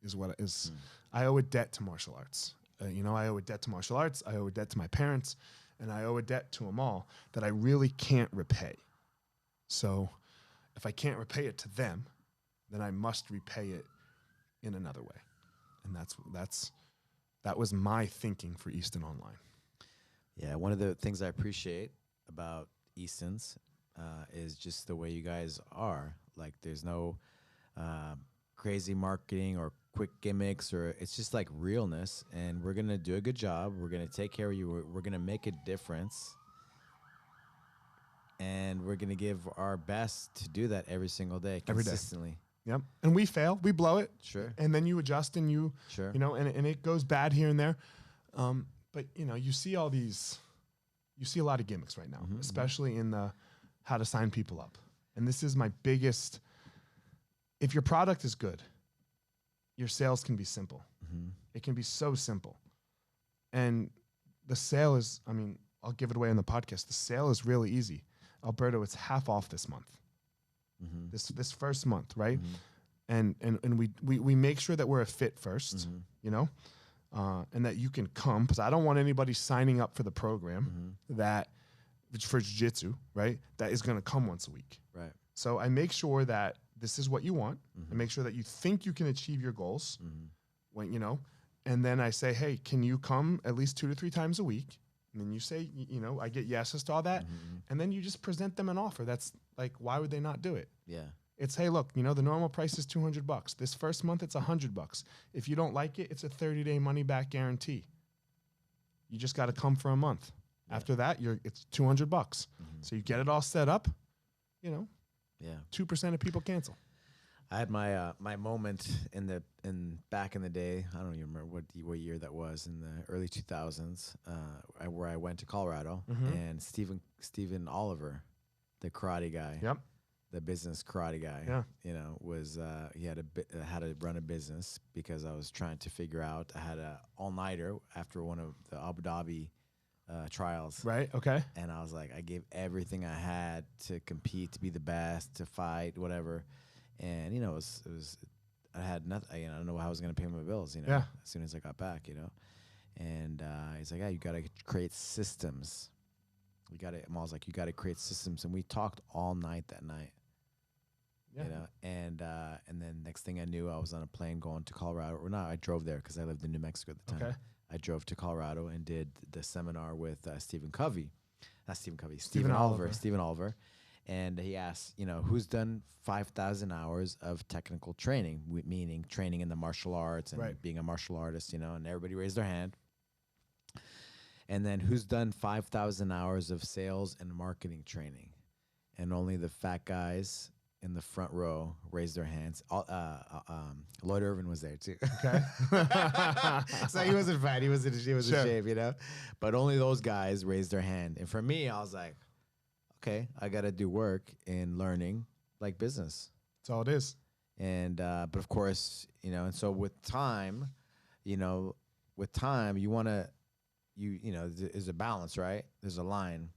is what it is. I owe a debt to martial arts. You know, I owe a debt to martial arts. I owe a debt to my parents, and I owe a debt to them all that I really can't repay. So if I can't repay it to them, then I must repay it in another way. And that was my thinking for Easton Online. Yeah, one of the things I appreciate about Easton's is just the way you guys are. Like, there's no crazy marketing or quick gimmicks, or it's just like realness. And we're gonna do a good job. We're gonna take care of you. We're gonna make a difference, and we're gonna give our best to do that every single day, consistently. Yep. And we fail, we blow it. Sure. And then you adjust and you know, and it goes bad here and there. But you know, you see a lot of gimmicks right now, especially in the how to sign people up. And this is my biggest, if your product is good, your sales can be simple. It can be so simple. And the sale is, I mean, I'll give it away on the podcast. The sale is really easy. Alberto, it's half off this month. This first month, right? And we make sure that we're a fit first, you know, and that you can come, because I don't want anybody signing up for the program that for jiu-jitsu, right, that is going to come once a week. Right. So I make sure that this is what you want. I make sure that you think you can achieve your goals, when, you know, and then I say, hey, can you come at least 2 to 3 times a week? And then you say, you know, I get yeses to all that. And then you just present them an offer. That's like, why would they not do it? Yeah. It's, hey, look, you know, the normal price is $200. This first month, it's $100. If you don't like it, it's a 30-day money-back guarantee. You just got to come for a month. Yeah. After that, it's $200. So you get it all set up, you know. Yeah. 2% of people cancel. I had my my moment back in the day. I don't even remember what year that was, in the early 2000s, where I went to Colorado, and Stephen Oliver, the karate guy, the business karate guy, you know, was he had had to run a business, because I was trying to figure out. I had a all-nighter after one of the Abu Dhabi trials. Right. Okay. And I was like, I gave everything I had to compete, to be the best, to fight, whatever. And, you know, it was I had nothing. You know, I don't know how I was going to pay my bills, you know, as soon as I got back, you know. And he's like, yeah, you got to create systems. I was like, you got to create systems. And we talked all night that night. Yeah. You know, and then next thing I knew, I was on a plane going to Colorado. Or not, I drove there because I lived in New Mexico at the time. Okay. I drove to Colorado and did the seminar with Stephen Oliver. And he asked, you know, who's done 5,000 hours of technical training, meaning training in the martial arts and being a martial artist, you know, and everybody raised their hand. And then who's done 5,000 hours of sales and marketing training? And only the fat guys in the front row raised their hands. Lloyd Irvin was there too. Okay. So he wasn't fat. He was in shape, you know. But only those guys raised their hand. And for me, I was like, okay, I got to do work in learning like business. That's all it is. And but of course, you know, and so with time, you know, you want to, you know, there's a balance, right? There's a line.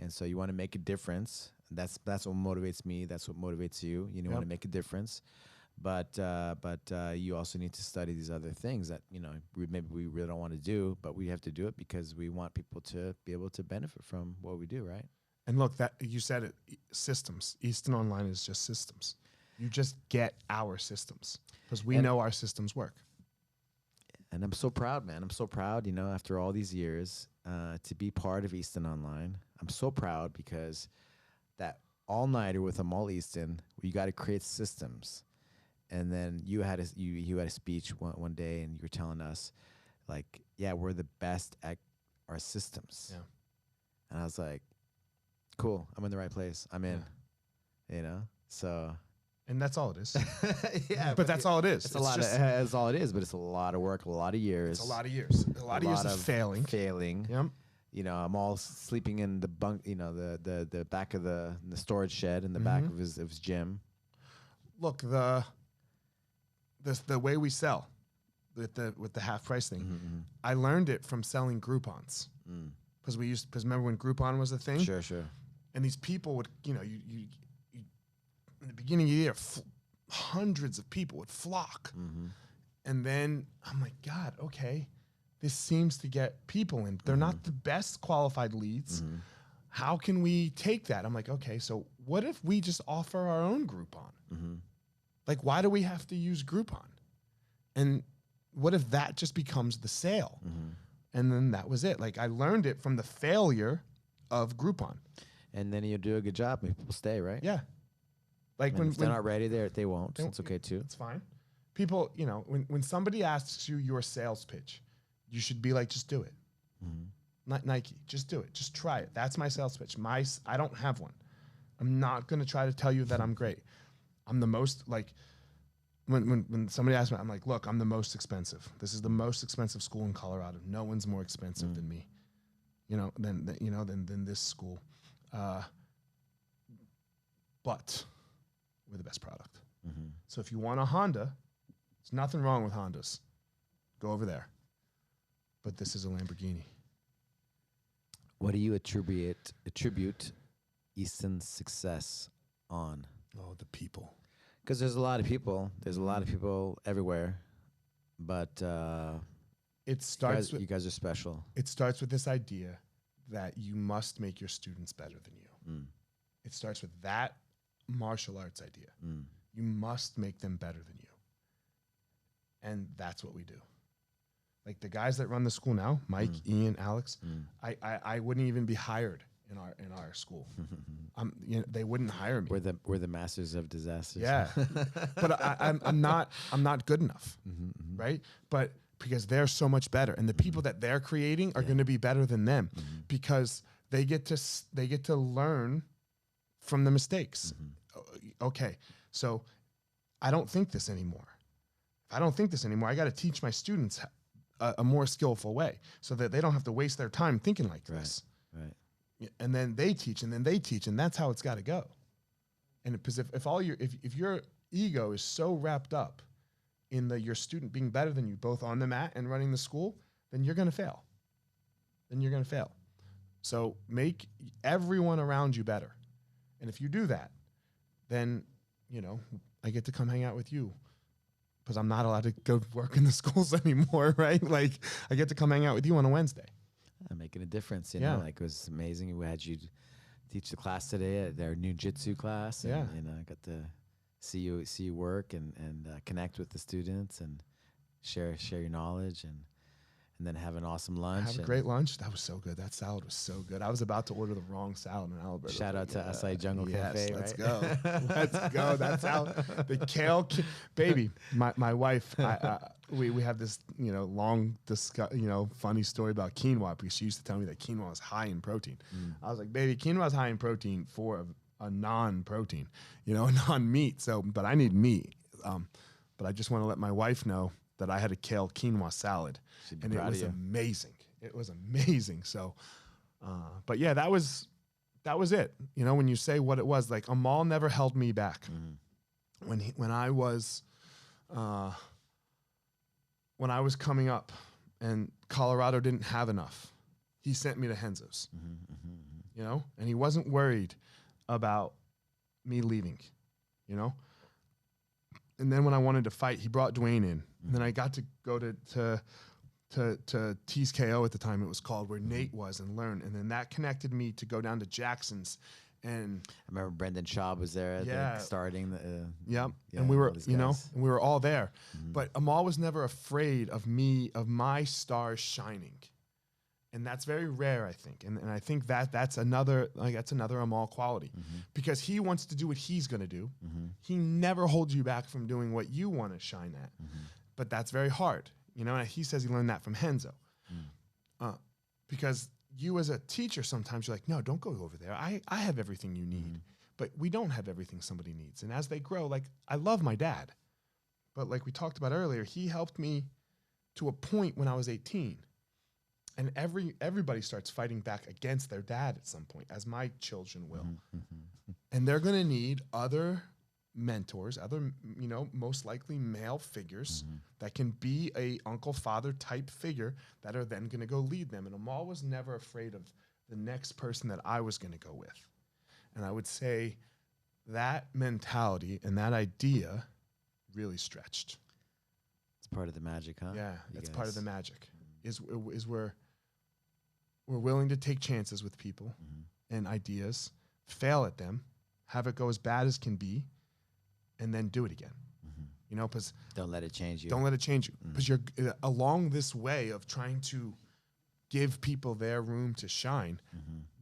And so you want to make a difference. That's what motivates me. That's what motivates you. You want to make a difference. But you also need to study these other things that, you know, maybe we really don't want to do, but we have to do it because we want people to be able to benefit from what we do, right? And look, that you said it, systems. Easton Online is just systems. You just get our systems because we know our systems work. And I'm so proud, man. I'm so proud, you know, after all these years, to be part of Easton Online. I'm so proud because that all-nighter with Amal Easton, you got to create systems. And then you had a speech one day, and you were telling us, like, yeah, we're the best at our systems. Yeah. And I was like, cool, I'm in the right place. I'm in, you know? So. And that's all it is. Yeah. But that's all it is. It's a lot that's all it is, but it's a lot of work, a lot of years. It's a lot of years. A lot of years of failing. Yep. You know, I'm all sleeping in the bunk, you know, the back of the storage shed in the back of his gym. Look, the way we sell with the half price thing, I learned it from selling Groupons. Because remember when Groupon was a thing? Sure. And these people would, you know, you in the beginning of the year, hundreds of people would flock. And then I'm like, God, okay, this seems to get people in. They're not the best qualified leads. How can we take that? I'm like, okay, so what if we just offer our own Groupon? Like, why do we have to use Groupon? And what if that just becomes the sale? And then that was it. Like, I learned it from the failure of Groupon. And then you do a good job, and people stay, right? Yeah. Like if they're not ready, they won't. It's okay too. It's fine. People, you know, when somebody asks you your sales pitch, you should be like, just do it. Not Nike, just do it. Just try it. That's my sales pitch. I don't have one. I'm not going to try to tell you that I'm great. I'm the most, like, when somebody asks me, I'm like, look, I'm the most expensive. This is the most expensive school in Colorado. No one's more expensive than me. You know, than this school. But we're the best product. So if you want a Honda, there's nothing wrong with Hondas. Go over there. But this is a Lamborghini. What do you attribute Easton's success on? Oh, the people. Because there's a lot of people. There's a lot of people everywhere. But it starts you guys are special. It starts with this idea that you must make your students better than you. It starts with that martial arts idea. You must make them better than you. And that's what we do. Like the guys that run the school now, Mike, Ian, Alex, I wouldn't even be hired in our school. They wouldn't hire me. We're the masters of disasters. Yeah. But I'm not good enough. Right? But because they're so much better, and the people that they're creating are going to be better than them because they get to learn from the mistakes. Okay, so I don't think this anymore. If I don't think this anymore, I got to teach my students a more skillful way so that they don't have to waste their time thinking like this. Right. And then they teach, and that's how it's got to go. And because if your ego is so wrapped up in your student being better than you, both on the mat and running the school, then you're going to fail. So make everyone around you better. And if you do that, then, you know, I get to come hang out with you because I'm not allowed to go work in the schools anymore, right? Like, I get to come hang out with you on a Wednesday. Making a difference, you know, like it was amazing. We had you teach the class today at their new jiu-jitsu class. And, you know, I got to see you work and connect with the students and share your knowledge and then have an awesome lunch. Have a great lunch. That was so good. That salad was so good. I was about to order the wrong salad in Alberto. Shout out to Acai Jungle Cafe. Let's go. Let's go. That salad. The kale, baby. My wife. We have this, you know, long funny story about quinoa because she used to tell me that quinoa is high in protein. I was like, baby, quinoa is high in protein for a non-protein, you know, a non-meat. So, but I need meat. But I just want to let my wife know that I had a kale quinoa salad, and it was amazing. It was amazing. So, but yeah, that was it. You know, when you say what it was, like Amal never held me back. When I was coming up, and Colorado didn't have enough, he sent me to Henzo's. You know, and he wasn't worried about me leaving. You know. And then when I wanted to fight, he brought Dwayne in. And then I got to go to to Tease KO at the time it was called, where Nate was, and learn. And then that connected me to go down to Jackson's. And I remember Brendan Schaub was there, starting the. Yep. Yeah, and we were, all these and guys. we were all there. But Amal was never afraid of my stars shining. And that's very rare, I think. And I think that's another Amal quality, because he wants to do what he's going to do. He never holds you back from doing what you want to shine at. But that's very hard. You know, and he says he learned that from Henzo. Because you as a teacher, sometimes you're like, no, don't go over there. I have everything you need. But we don't have everything somebody needs. And as they grow, like, I love my dad. But like we talked about earlier, he helped me to a point when I was 18. And everybody starts fighting back against their dad at some point, as my children will. And they're going to need other mentors, other, most likely male figures that can be a uncle, father type figure that are then going to go lead them. And Amal was never afraid of the next person that I was going to go with. And I would say that mentality and that idea really stretched. It's part of the magic, huh? Yeah, it's part of the magic. Is we're willing to take chances with people and ideas, fail at them, have it go as bad as can be, and then do it again. Because don't let it change you. Don't let it change you. Because you're along this way of trying to give people their room to shine,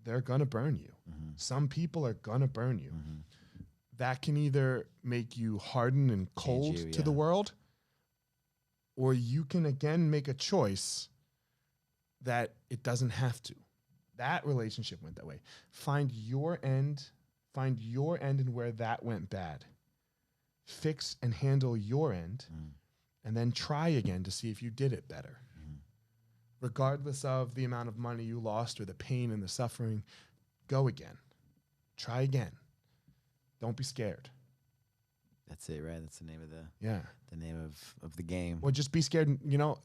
they're going to burn you. Some people are going to burn you. That can either make you harden and cold to the world, or you can again make a choice that it doesn't have to. That relationship went that way. Find your end and where that went bad. Fix and handle your end, and then try again to see if you did it better. Regardless of the amount of money you lost or the pain and the suffering, go again. Try again. Don't be scared. That's it, right? That's the name of the name of the game. Or just be scared,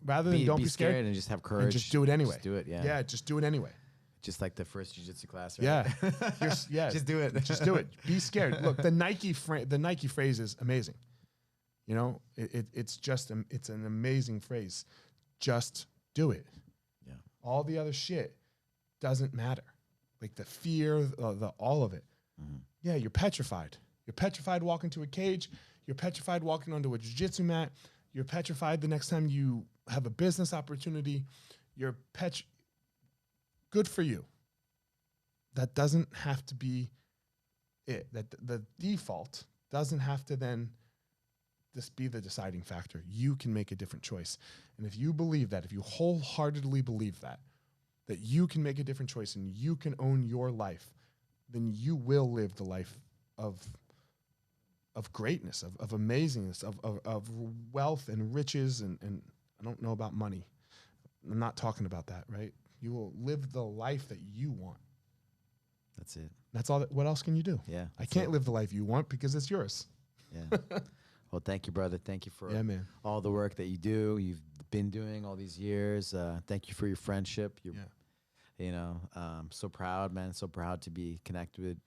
rather than don't be scared and just have courage. And just do it anyway. Just do it, yeah. Yeah, just do it anyway. Just like the first jiu-jitsu class, right? Yeah. Just do it. Just do it. Be scared. Look, the Nike phrase is amazing. It's an amazing phrase. Just do it. Yeah. All the other shit doesn't matter. Like the fear, all of it. Yeah, you're petrified. You're petrified walking to a cage. You're petrified walking onto a jiu-jitsu mat. You're petrified the next time you have a business opportunity. You're good for you. That doesn't have to be it. That the default doesn't have to then just be the deciding factor. You can make a different choice. And if you believe that, if you wholeheartedly believe that you can make a different choice and you can own your life, then you will live the life of greatness, of amazingness, of wealth and riches. And I don't know about money. I'm not talking about that, right? You will live the life that you want. That's it. That's all. What else can you do? Yeah. I can't live the life you want because it's yours. Yeah. Well, thank you, brother. Thank you for all the work that you do. You've been doing all these years. Thank you for your friendship. So proud, man. So proud to be connected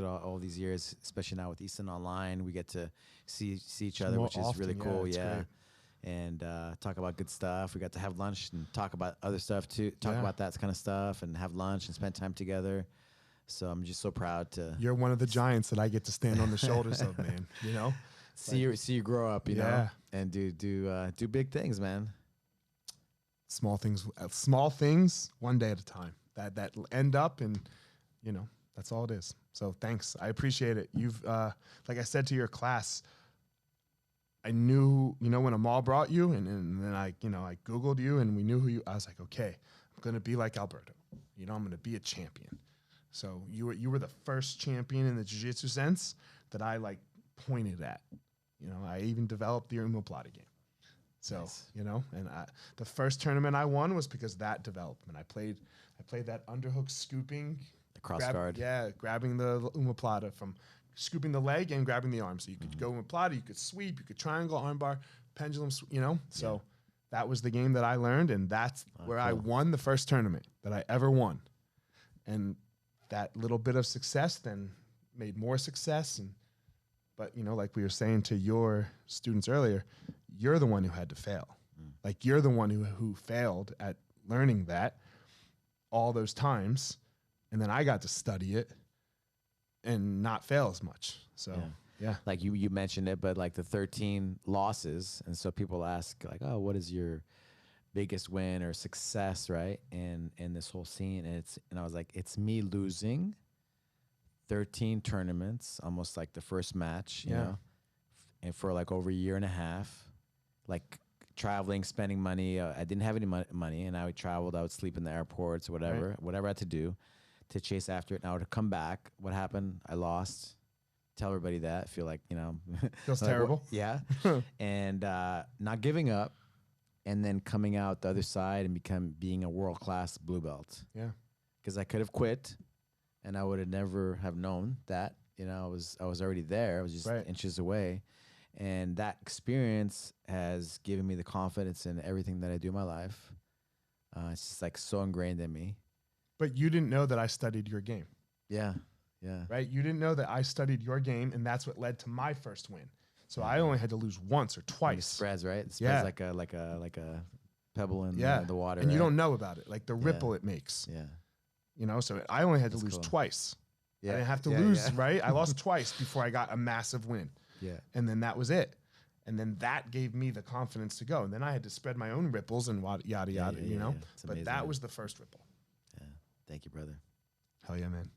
all these years, especially now with Easton online. We get to see each other, which is really cool. Yeah. Great. And talk about good stuff. We got to have lunch and talk about other stuff too. Talk about that kind of stuff and have lunch and spend time together. So I'm just so proud to. You're one of the giants that I get to stand on the shoulders of, man. See you grow up, you know, and do big things, man. Small things, one day at a time. That end up, and that's all it is. So thanks, I appreciate it. You've like I said to your class, I knew, when Amal brought you, and then I Googled you, and we knew who you. I was like, okay, I'm gonna be like Alberto. I'm gonna be a champion. So you were the first champion in the jiu-jitsu sense that I pointed at. I even developed the omoplata game. So nice. And the first tournament I won was because of that development. I played that underhook scooping, the cross guard. Yeah, grabbing the omoplata from scooping the leg and grabbing the arm. So you could go omoplata, you could sweep, you could triangle, armbar, pendulum. So that was the game that I learned, and that's where cool. I won the first tournament that I ever won. And that little bit of success then made more success. But like we were saying to your students earlier, you're the one who had to fail. Like you're the one who failed at learning that all those times. And then I got to study it and not fail as much. So, yeah. Like you mentioned it, but like the 13 losses. And so people ask like, oh, what is your biggest win or success, right? And this whole scene. And I was like, it's me losing 13 tournaments, almost like the first match, you know, and for like over a year and a half, like traveling, spending money. I didn't have any money, and I would travel. I would sleep in the airports, whatever I had to do to chase after it. And I would come back. What happened? I lost. Tell everybody that. Feel like, you know. Feels like, terrible. Yeah. And not giving up, and then coming out the other side and being a world-class blue belt. Yeah. Because I could have quit, and I would have never have known that. You know, I was already there. I was just inches away. And that experience has given me the confidence in everything that I do in my life. It's just like so ingrained in me. But you didn't know that I studied your game. Yeah. Right? You didn't know that I studied your game, and that's what led to my first win. So I only had to lose once or twice. It spreads, right? It spreads like a pebble in the water. And you don't know about it, like the ripple it makes. Yeah. You know, so I only had to lose twice. Yeah. I didn't have to lose, right? I lost twice before I got a massive win. Yeah. And then that was it. And then that gave me the confidence to go. And then I had to spread my own ripples and yada, yada, you know? But that was the first ripple. Yeah. Thank you, brother. Hell yeah, man.